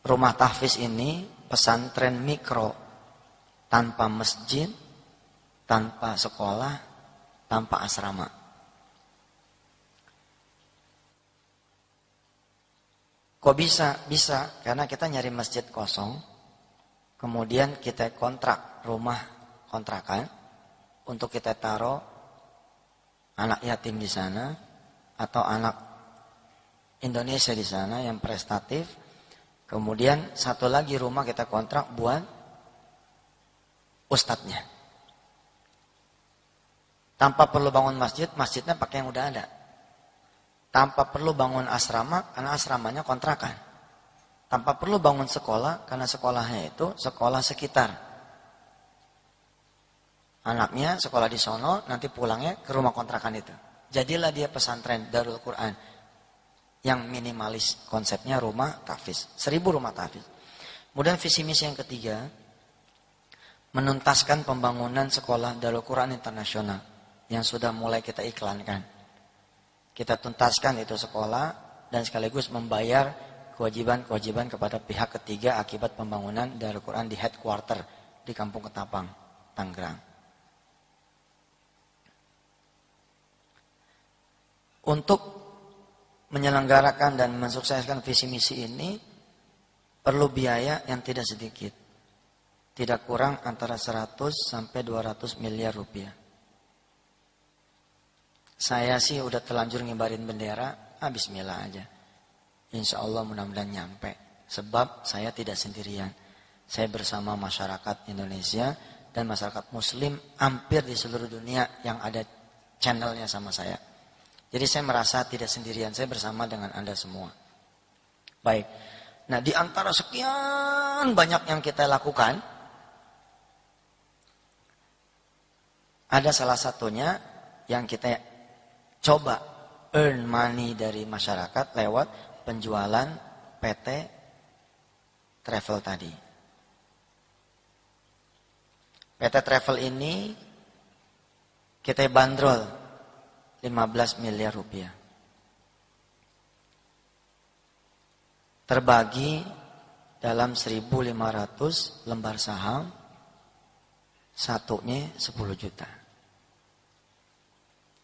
Speaker 3: Rumah tahfiz ini pesantren mikro, tanpa masjid, tanpa sekolah, tanpa asrama. Kok bisa? Bisa karena kita nyari masjid kosong. Kemudian kita kontrak rumah kontrakan untuk kita taruh anak yatim di sana atau anak Indonesia di sana yang prestatif. Kemudian satu lagi rumah kita kontrak buat ustadznya. Tanpa perlu bangun masjid, masjidnya pakai yang udah ada. Tanpa perlu bangun asrama, karena asramanya kontrakan. Tanpa perlu bangun sekolah, karena sekolahnya itu sekolah sekitar. Anaknya sekolah di sono, nanti pulangnya ke rumah kontrakan itu. Jadilah dia pesantren Darul Quran yang minimalis, konsepnya rumah tahfiz, 1.000 rumah tahfiz. Kemudian visi misi yang ketiga, menuntaskan pembangunan sekolah Darul Quran internasional yang sudah mulai kita iklankan. Kita tuntaskan itu sekolah dan sekaligus membayar kewajiban-kewajiban kepada pihak ketiga akibat pembangunan Darul Quran di headquarter di Kampung Ketapang, Tangerang. Untuk menyelenggarakan dan mensukseskan visi misi ini perlu biaya yang tidak sedikit. Tidak kurang antara 100 sampai 200 miliar rupiah. Saya sih udah telanjur ngibarin bendera, bismillah aja. Insya Allah mudah-mudahan nyampe. Sebab saya tidak sendirian. Saya bersama masyarakat Indonesia dan masyarakat Muslim hampir di seluruh dunia yang ada channelnya sama saya. Jadi saya merasa tidak sendirian. Saya bersama dengan Anda semua. Baik. Nah, di antara sekian banyak yang kita lakukan, ada salah satunya yang kita coba earn money dari masyarakat lewat penjualan PT Travel tadi. PT Travel ini kita bandrol 15 miliar rupiah. Terbagi dalam 1.500 lembar saham, satunya 10 juta.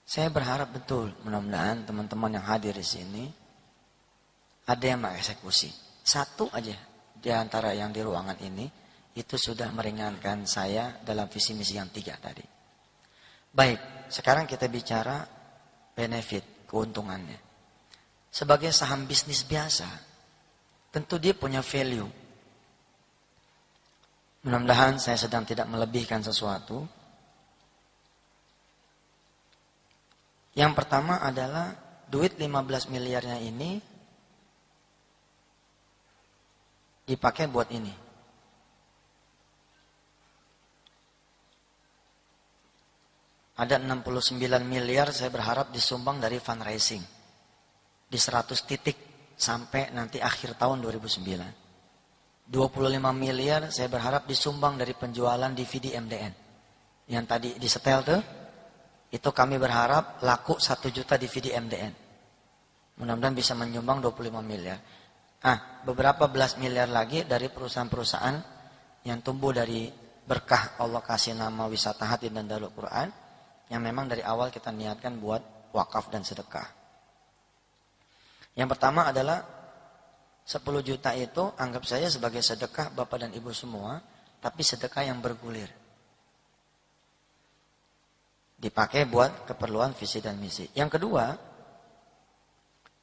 Speaker 3: Saya berharap betul, mudah-mudahan teman-teman yang hadir di sini ada yang mengeksekusi. Satu aja di antara yang di ruangan ini itu sudah meringankan saya dalam visi misi yang 3 tadi. Baik, sekarang kita bicara benefit, keuntungannya. Sebagai saham bisnis biasa, tentu dia punya value. Mudah-mudahan saya sedang tidak melebihkan sesuatu. Yang pertama adalah duit 15 miliarnya ini dipakai buat ini. Ada 69 miliar saya berharap disumbang dari fundraising. Di 100 titik sampai nanti akhir tahun 2009. 25 miliar saya berharap disumbang dari penjualan DVD MDN. Yang tadi disetel tuh, itu kami berharap laku 1 juta DVD MDN. Mudah-mudahan bisa menyumbang 25 miliar. Beberapa belas miliar lagi dari perusahaan-perusahaan yang tumbuh dari berkah Allah kasih nama wisata hati dan Darul Quran, yang memang dari awal kita niatkan buat wakaf dan sedekah. Yang pertama adalah 10 juta itu anggap saja sebagai sedekah Bapak dan Ibu semua, tapi sedekah yang bergulir. Dipakai buat keperluan visi dan misi. Yang kedua,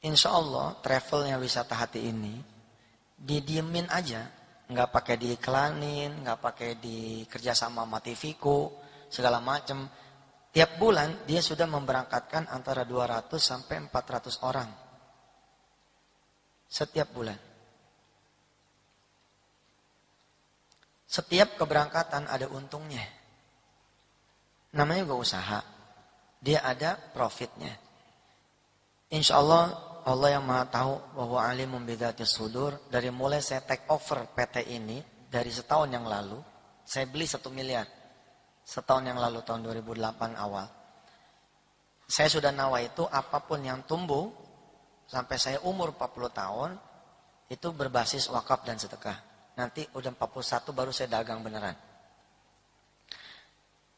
Speaker 3: insya Allah travelnya wisata hati ini didiemin aja, nggak pakai diiklanin, nggak pakai di kerjasama sama TVku, segala macam. Tiap bulan dia sudah memberangkatkan antara 200 sampai 400 orang. Setiap bulan. Setiap keberangkatan ada untungnya. Namanya juga usaha. Dia ada profitnya. Insya Allah, Allah yang maha tahu bahwa alimun bidzatis sudur. Dari mulai saya take over PT ini, dari setahun yang lalu, saya beli 1 miliar. Setahun yang lalu, tahun 2008 awal. Saya sudah nawa itu apapun yang tumbuh, sampai saya umur 40 tahun, itu berbasis wakaf dan sedekah. Nanti udah 41 baru saya dagang beneran.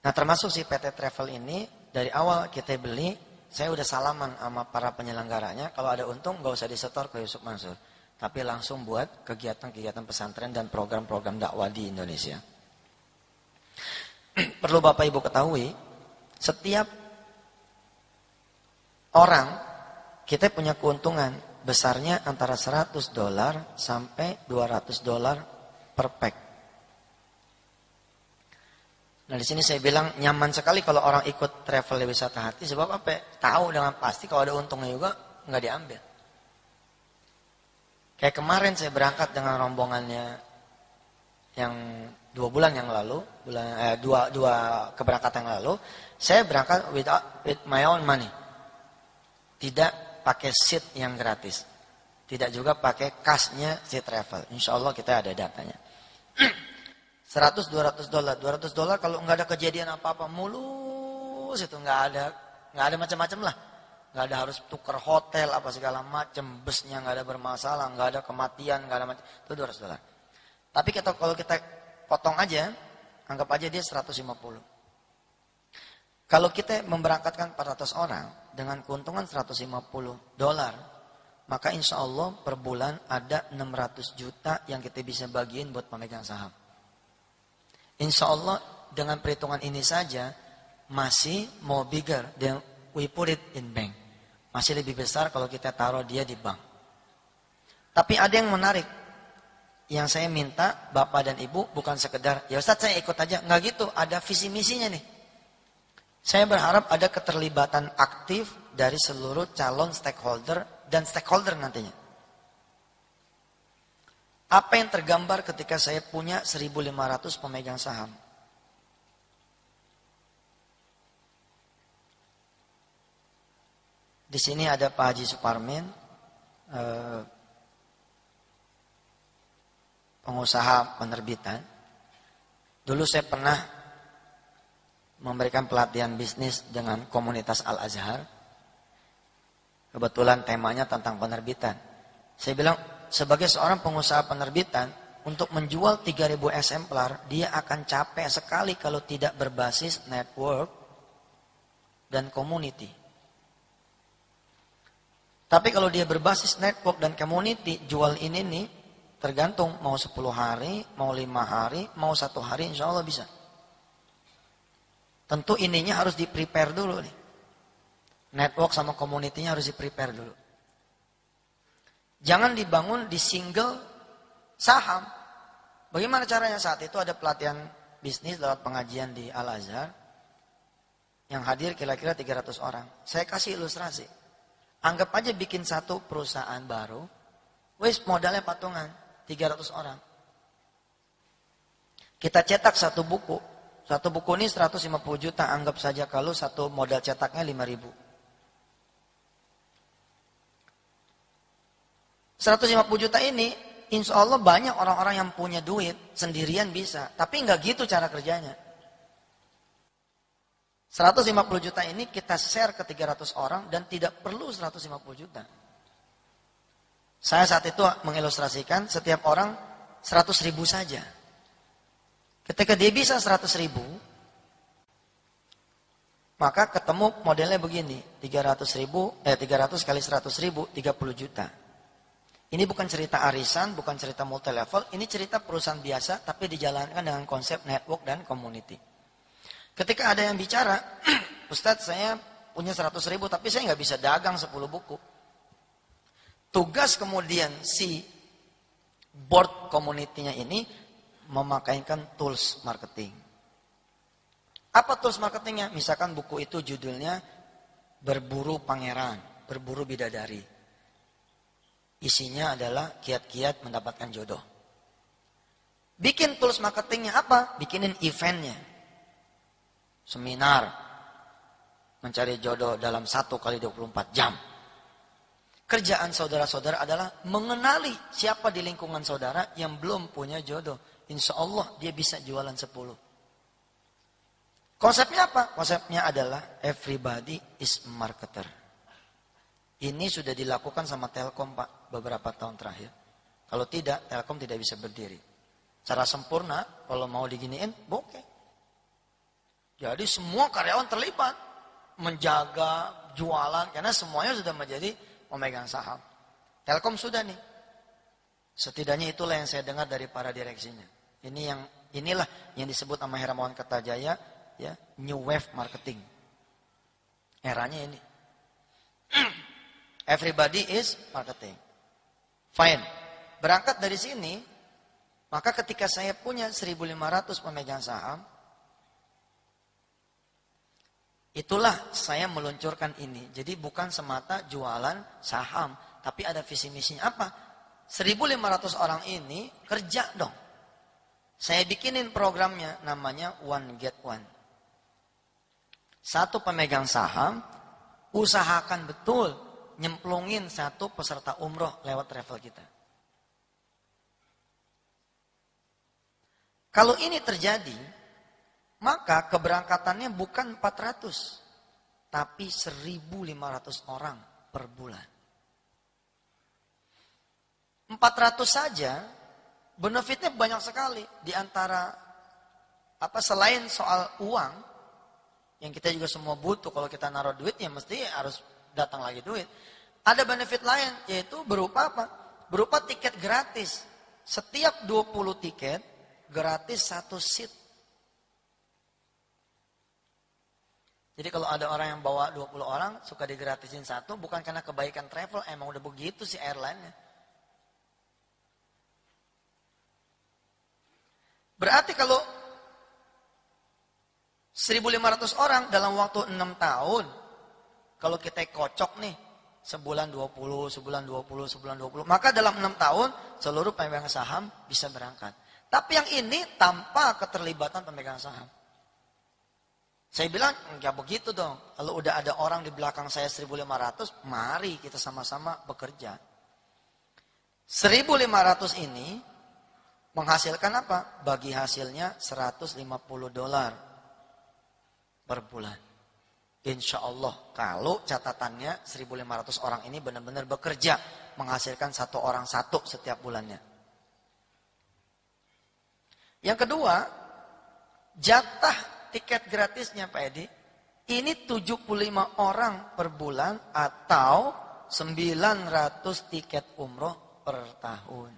Speaker 3: Nah termasuk si PT Travel ini, dari awal kita beli, saya udah salaman sama para penyelenggaranya, kalau ada untung gak usah disetor ke Yusuf Mansur. Tapi langsung buat kegiatan-kegiatan pesantren dan program-program dakwah di Indonesia. Perlu Bapak Ibu ketahui, setiap orang, kita punya keuntungan besarnya antara $100 sampai $200 per pack. Nah di sini saya bilang nyaman sekali kalau orang ikut travel wisata hati, sebab apa? Tahu dengan pasti kalau ada untungnya juga nggak diambil. Kayak kemarin saya berangkat dengan rombongannya yang 2 bulan yang lalu, dua keberangkatan yang lalu, saya berangkat with my own money, tidak pakai seat yang gratis, tidak juga pakai kasnya si travel. Insya Allah kita ada datanya. $100-200 kalau nggak ada kejadian apa-apa mulus itu nggak ada macam-macam lah, nggak ada harus tukar hotel apa segala macam, busnya nggak ada bermasalah, nggak ada kematian, nggak ada macam itu $200. Tapi kalau kita potong aja, anggap aja dia 150. Kalau kita memberangkatkan 400 orang dengan keuntungan $150, maka insya Allah per bulan ada 600 juta yang kita bisa bagiin buat pemegang saham. Insya Allah dengan perhitungan ini saja masih more bigger than we put it in bank. Masih lebih besar kalau kita taruh dia di bank. Tapi ada yang menarik. Yang saya minta Bapak dan Ibu bukan sekedar, ya Ustaz saya ikut aja. Nggak gitu, ada visi misinya nih. Saya berharap ada keterlibatan aktif dari seluruh calon stakeholder dan stakeholder nantinya. Apa yang tergambar ketika saya punya 1.500 pemegang saham? Di sini ada Pak Haji Suparmin, pengusaha penerbitan. Dulu saya pernah memberikan pelatihan bisnis dengan komunitas Al-Azhar. Kebetulan temanya tentang penerbitan. Saya bilang, sebagai seorang pengusaha penerbitan, untuk menjual 3.000 eksemplar, dia akan capek sekali kalau tidak berbasis network dan community. Tapi kalau dia berbasis network dan community, jual ini nih, tergantung mau 10 hari, mau 5 hari, mau 1 hari, insya Allah bisa. Tentu ininya harus di-prepare dulu nih. Network sama community-nya harus di-prepare dulu. Jangan dibangun di single saham. Bagaimana caranya? Saat itu ada pelatihan bisnis lewat pengajian di Al-Azhar. Yang hadir kira-kira 300 orang. Saya kasih ilustrasi. Anggap aja bikin satu perusahaan baru. Wis modalnya patungan. 300 orang. Kita cetak satu buku. Satu buku ini 150 juta. Anggap saja kalau satu modal cetaknya 5.000. 150 juta ini, insya Allah banyak orang-orang yang punya duit, sendirian bisa. Tapi nggak gitu cara kerjanya. 150 juta ini kita share ke 300 orang dan tidak perlu 150 juta. Saya saat itu mengilustrasikan setiap orang 100.000 saja. Ketika dia bisa 100.000, maka ketemu modelnya begini, 300 kali 100.000, 30 juta. Ini bukan cerita arisan, bukan cerita multi level, ini cerita perusahaan biasa tapi dijalankan dengan konsep network dan community. Ketika ada yang bicara, Ustadz saya punya 100.000 tapi saya nggak bisa dagang 10 buku. Tugas kemudian si board community-nya ini memakaikan tools marketing. Apa tools marketingnya? Misalkan buku itu judulnya Berburu Pangeran, Berburu Bidadari. Isinya adalah kiat-kiat mendapatkan jodoh. Bikin tools marketingnya apa? Bikinin eventnya. Seminar. Mencari jodoh dalam 1 kali 24 jam. Kerjaan saudara-saudara adalah mengenali siapa di lingkungan saudara yang belum punya jodoh. Insya Allah dia bisa jualan 10. Konsepnya apa? Konsepnya adalah everybody is marketer. Ini sudah dilakukan sama Telkom, Pak, beberapa tahun terakhir. Kalau tidak, Telkom tidak bisa berdiri. Secara sempurna, kalau mau diginiin, bokeh. Jadi semua karyawan terlibat. Menjaga, jualan, karena semuanya sudah menjadi pemegang saham. Telkom sudah nih. Setidaknya itulah yang saya dengar dari para direksinya. Inilah yang disebut sama Hermawan Kertajaya, ya, New Wave Marketing. Eranya ini. Everybody is marketing. Fine. Berangkat dari sini, maka ketika saya punya 1.500 pemegang saham, itulah saya meluncurkan ini. Jadi bukan semata jualan saham, tapi ada visi misinya apa? 1.500 orang ini kerja dong. Saya bikinin programnya namanya One Get One. Satu pemegang saham, usahakan betul nyemplungin satu peserta umroh lewat travel kita. Kalau ini terjadi, maka keberangkatannya bukan 400, tapi 1.500 orang per bulan. 400 saja, benefitnya banyak sekali. Di antara selain soal uang, yang kita juga semua butuh, kalau kita naruh duit ya mesti harus datang lagi duit. Ada benefit lain, yaitu berupa apa? Berupa tiket gratis. Setiap 20 tiket, gratis 1 seat. Jadi kalau ada orang yang bawa 20 orang, suka digratisin 1, bukan karena kebaikan travel, emang udah begitu sih airline-nya. Berarti kalau 1.500 orang dalam waktu 6 tahun, kalau kita kocok nih, sebulan 20, sebulan 20, sebulan 20, maka dalam 6 tahun seluruh pemegang saham bisa berangkat. Tapi yang ini tanpa keterlibatan pemegang saham. Saya bilang, enggak begitu dong. Kalau udah ada orang di belakang saya 1.500, mari kita sama-sama bekerja. 1.500 ini menghasilkan apa? Bagi hasilnya $150 per bulan. Insya Allah, kalau catatannya 1.500 orang ini benar-benar bekerja, menghasilkan 1 orang 1 setiap bulannya. Yang kedua, jatah tiket gratisnya Pak Edi, ini 75 orang per bulan atau 900 tiket umroh per tahun.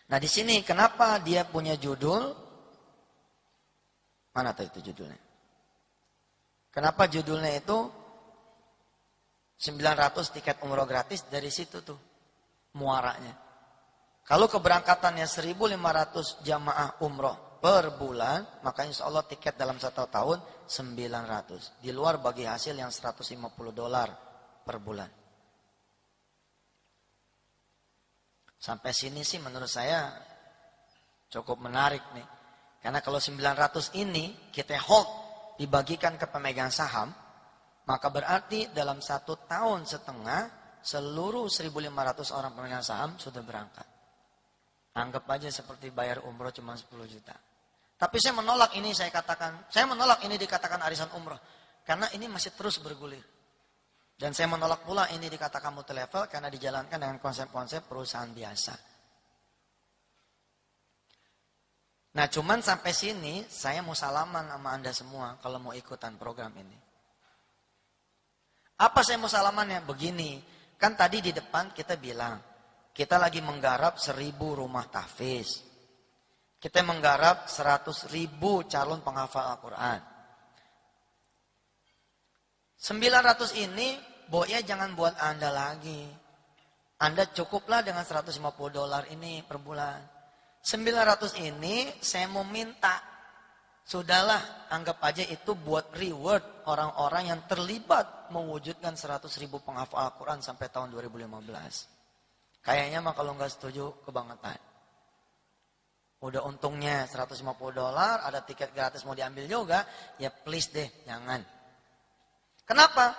Speaker 3: Nah di sini kenapa dia punya judul? Mana tuh itu judulnya? Kenapa judulnya itu 900 tiket umroh gratis? Dari situ tuh muaranya. Kalau keberangkatannya 1.500 jamaah umroh per bulan, maka insya Allah tiket dalam 1 tahun 900. Di luar bagi hasil yang $150 per bulan. Sampai sini sih menurut saya cukup menarik nih. Karena kalau 900 ini kita hold, dibagikan ke pemegang saham, maka berarti dalam 1 tahun setengah seluruh 1.500 orang pemegang saham sudah berangkat. Anggap aja seperti bayar umroh cuma 10 juta. Tapi saya menolak ini, saya menolak ini dikatakan arisan umroh. Karena ini masih terus bergulir. Dan saya menolak pula ini dikatakan multi level karena dijalankan dengan konsep-konsep perusahaan biasa.
Speaker 4: Nah, cuman sampai sini saya mau salaman sama Anda semua kalau mau ikutan program ini. Apa saya mau salamannya? Begini, kan tadi di depan kita bilang, kita lagi menggarap 1000 rumah tahfiz. Kita menggarap 100.000 calon penghafal Al-Quran. 900 ini, boya jangan buat Anda lagi. Anda cukuplah dengan $150 ini per bulan. 900 ini saya mau minta, sudahlah anggap aja itu buat reward orang-orang yang terlibat mewujudkan 100.000 penghafal Al-Quran sampai tahun 2015. Kayaknya mah kalau nggak setuju kebangetan. Udah untungnya $150, ada tiket gratis mau diambil juga, ya please deh jangan. Kenapa?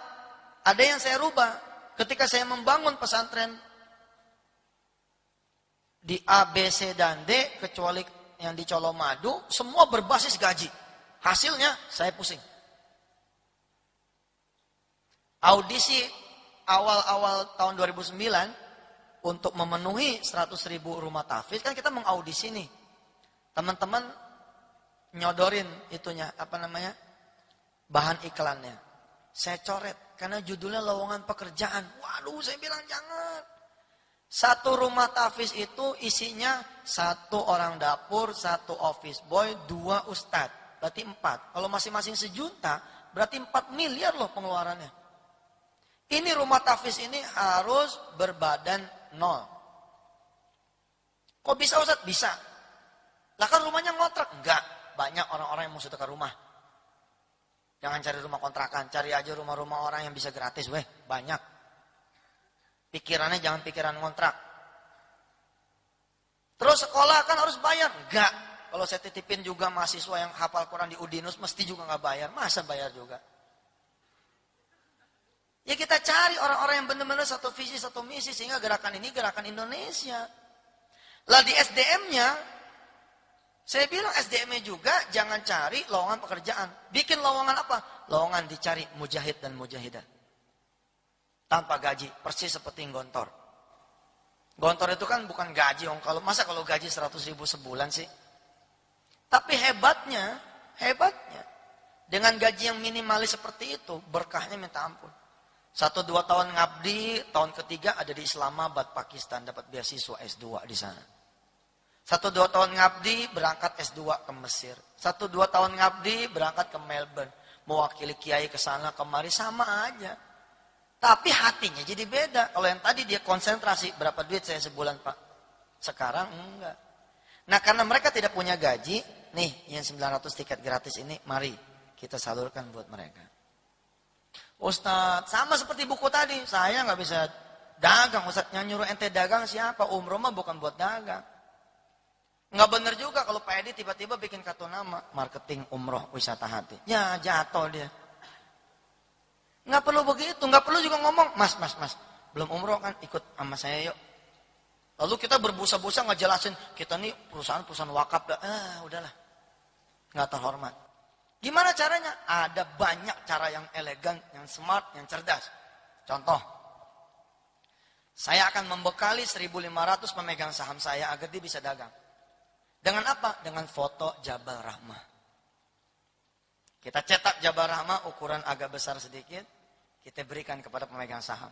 Speaker 4: Ada yang saya rubah ketika saya membangun pesantren di A, B, C, dan D, kecuali yang di Colomadu, semua berbasis gaji. Hasilnya, saya pusing. Audisi awal-awal tahun 2009, untuk memenuhi 100.000 rumah tahfiz, kan kita mengaudisi nih. Teman-teman nyodorin itunya, bahan iklannya. Saya coret, karena judulnya lowongan pekerjaan. Waduh, saya bilang jangan. Satu rumah tahfiz itu isinya 1 orang dapur, 1 office boy, 2 ustadz. Berarti 4. Kalau masing-masing sejuta, berarti 4 miliar loh pengeluarannya. Ini rumah tahfiz ini harus berbadan 0. Kok bisa Ustadz? Bisa. Lah kan rumahnya ngontrak? Enggak. Banyak orang-orang yang mau tukar rumah. Jangan cari rumah kontrakan. Cari aja rumah-rumah orang yang bisa gratis. Banyak. Pikirannya jangan pikiran ngontrak. Terus sekolah kan harus bayar? Enggak. Kalau saya titipin juga mahasiswa yang hafal Quran di Udinus, mesti juga nggak bayar. Masa bayar juga? Ya kita cari orang-orang yang benar-benar satu visi, satu misi. Sehingga gerakan ini gerakan Indonesia. Lah di SDM-nya, saya bilang SDM-nya juga jangan cari lowongan pekerjaan. Bikin lowongan apa? Lowongan dicari mujahid dan mujahidah. Tanpa gaji, persis seperti Gontor. Gontor itu kan bukan gaji, masa kalau gaji 100.000 sebulan sih? Tapi hebatnya, dengan gaji yang minimalis seperti itu, berkahnya minta ampun. 1-2 tahun ngabdi, tahun ketiga ada di Islamabad, Pakistan, dapat beasiswa S2 di sana. 1-2 tahun ngabdi, berangkat S2 ke Mesir. 1-2 tahun ngabdi, berangkat ke Melbourne. Mewakili kiai ke sana kemari, sama aja. Tapi hatinya jadi beda. Kalau yang tadi dia konsentrasi, berapa duit saya sebulan Pak? Sekarang enggak. Nah karena mereka tidak punya gaji, nih yang 900 tiket gratis ini, mari kita salurkan buat mereka. Ustadz, sama seperti buku tadi, saya nggak bisa dagang. Ustadz, yang nyuruh ente dagang siapa? Umroh mah bukan buat dagang. Nggak bener juga kalau Pak Edi tiba-tiba bikin kartu nama, marketing umroh wisata hati. Ya jatuh dia. Nggak perlu begitu, nggak perlu juga ngomong, mas, belum umroh kan, ikut sama saya yuk. Lalu kita berbusa-busa ngejelasin, kita nih perusahaan wakaf, udahlah, nggak terhormat. Gimana caranya? Ada banyak cara yang elegan, yang smart, yang cerdas. Contoh, saya akan membekali 1.500 pemegang saham saya agar dia bisa dagang. Dengan apa? Dengan foto Jabal Rahmah. Kita cetak Jabal Rahmah ukuran agak besar sedikit, kita berikan kepada pemegang saham.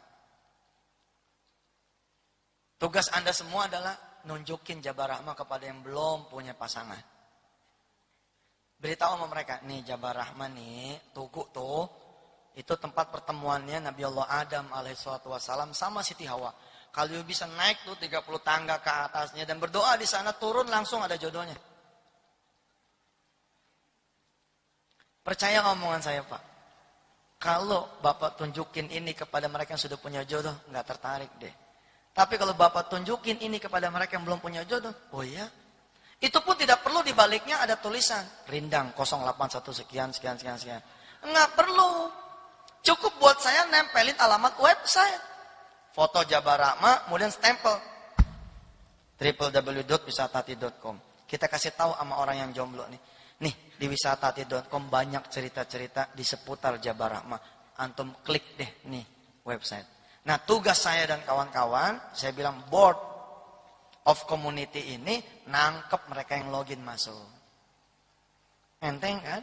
Speaker 4: Tugas Anda semua adalah nunjukin Jabal Rahmah kepada yang belum punya pasangan. Beritahu sama mereka, nih Jabal Rahmah nih, Tugu tuh, itu tempat pertemuannya Nabi Allah Adam alaihissalam sama Siti Hawa. Kalau bisa naik tuh 30 tangga ke atasnya dan berdoa di sana, turun langsung ada jodohnya. Percaya omongan saya Pak. Kalau Bapak tunjukin ini kepada mereka yang sudah punya jodoh, nggak tertarik deh. Tapi kalau Bapak tunjukin ini kepada mereka yang belum punya jodoh, oh iya. Itu pun tidak perlu dibaliknya ada tulisan Rindang 081 sekian. Nggak perlu. Cukup buat saya nempelin alamat website. Foto Jabal Rahmah, kemudian stempel www.wisatahati.com. Kita kasih tahu sama orang yang jomblo nih. Nih, di wisatahati.com banyak cerita-cerita di seputar Jabal Rahmah. Antum klik deh nih website. Nah, tugas saya dan kawan-kawan, saya bilang board. of community ini nangkep mereka yang login masuk. Enteng kan?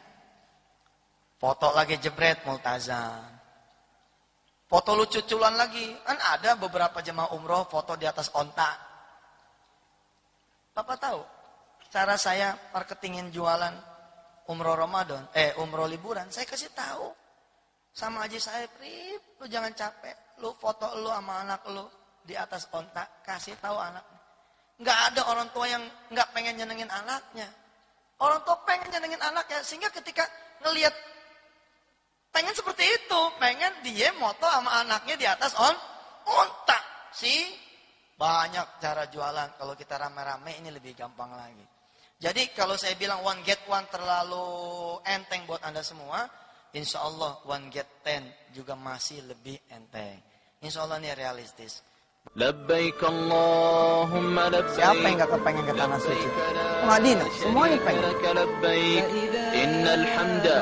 Speaker 4: Foto lagi jebret multazam. Foto lucu-lucuan lagi. Kan ada beberapa jemaah umroh foto di atas onta. Bapak tahu cara saya marketingin jualan umroh Ramadan, umroh liburan, saya kasih tahu sama Haji Saib, lu jangan capek, lu foto lu sama anak lu di atas onta, kasih tahu anaknya. Nggak ada orang tua yang nggak pengen nyenengin anaknya. Orang tua pengen nyenengin anaknya, sehingga ketika ngelihat pengen seperti itu, pengen dia moto sama anaknya di atas onta, sih. Banyak cara jualan. Kalau kita rame-rame ini lebih gampang lagi. Jadi kalau saya bilang one get one terlalu enteng buat Anda semua, insya Allah one get 10 juga masih lebih enteng. Insya Allah ini realistis.
Speaker 22: Labbaik Allahumma labbaik.
Speaker 3: Siapa yang gak kepengen ke tanah suci? Madinah, semuanya pengen.
Speaker 22: Labbaik, innal hamda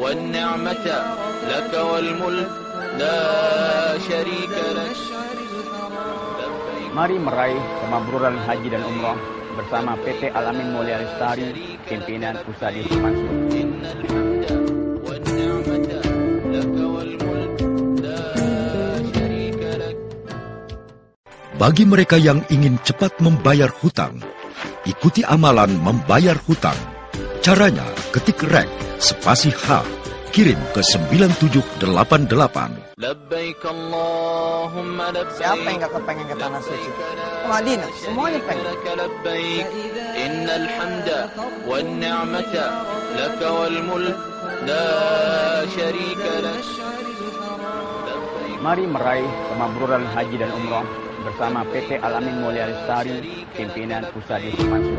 Speaker 22: wan ni'mata laka wal mulk la syarika lak.
Speaker 8: Mari meraih kemakburan haji dan umrah bersama PT Al-Amin Mulia Lestari, pimpinan Ustaz Yusuf Mansur.
Speaker 5: Bagi mereka yang ingin cepat membayar hutang, ikuti amalan membayar hutang. Caranya, ketik rek, spasi H, kirim ke 9788.
Speaker 22: Labbaik Allahumma labbaik.
Speaker 3: Siapa yang gak kepengen ke tanah suci? Madinah, semuanya pengen.
Speaker 22: Labbaik, innal hamda wan ni'mata laka wal mulk la syarika lak.
Speaker 8: Mari meraih kemakburan haji dan umrah bersama PT Al-Amin Mulia Lestari, pimpinan Ustaz Yusuf Mansur.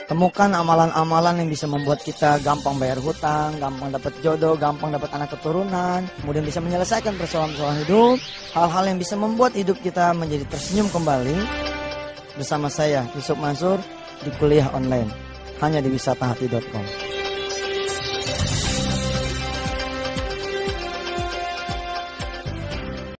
Speaker 3: Temukan amalan-amalan yang bisa membuat kita gampang bayar hutang, gampang dapat jodoh, gampang dapat anak keturunan, kemudian bisa menyelesaikan persoalan-persoalan hidup, hal-hal yang bisa membuat hidup kita menjadi tersenyum kembali. Bersama saya, Yusuf Mansur, di kuliah online, hanya di wisatahati.com.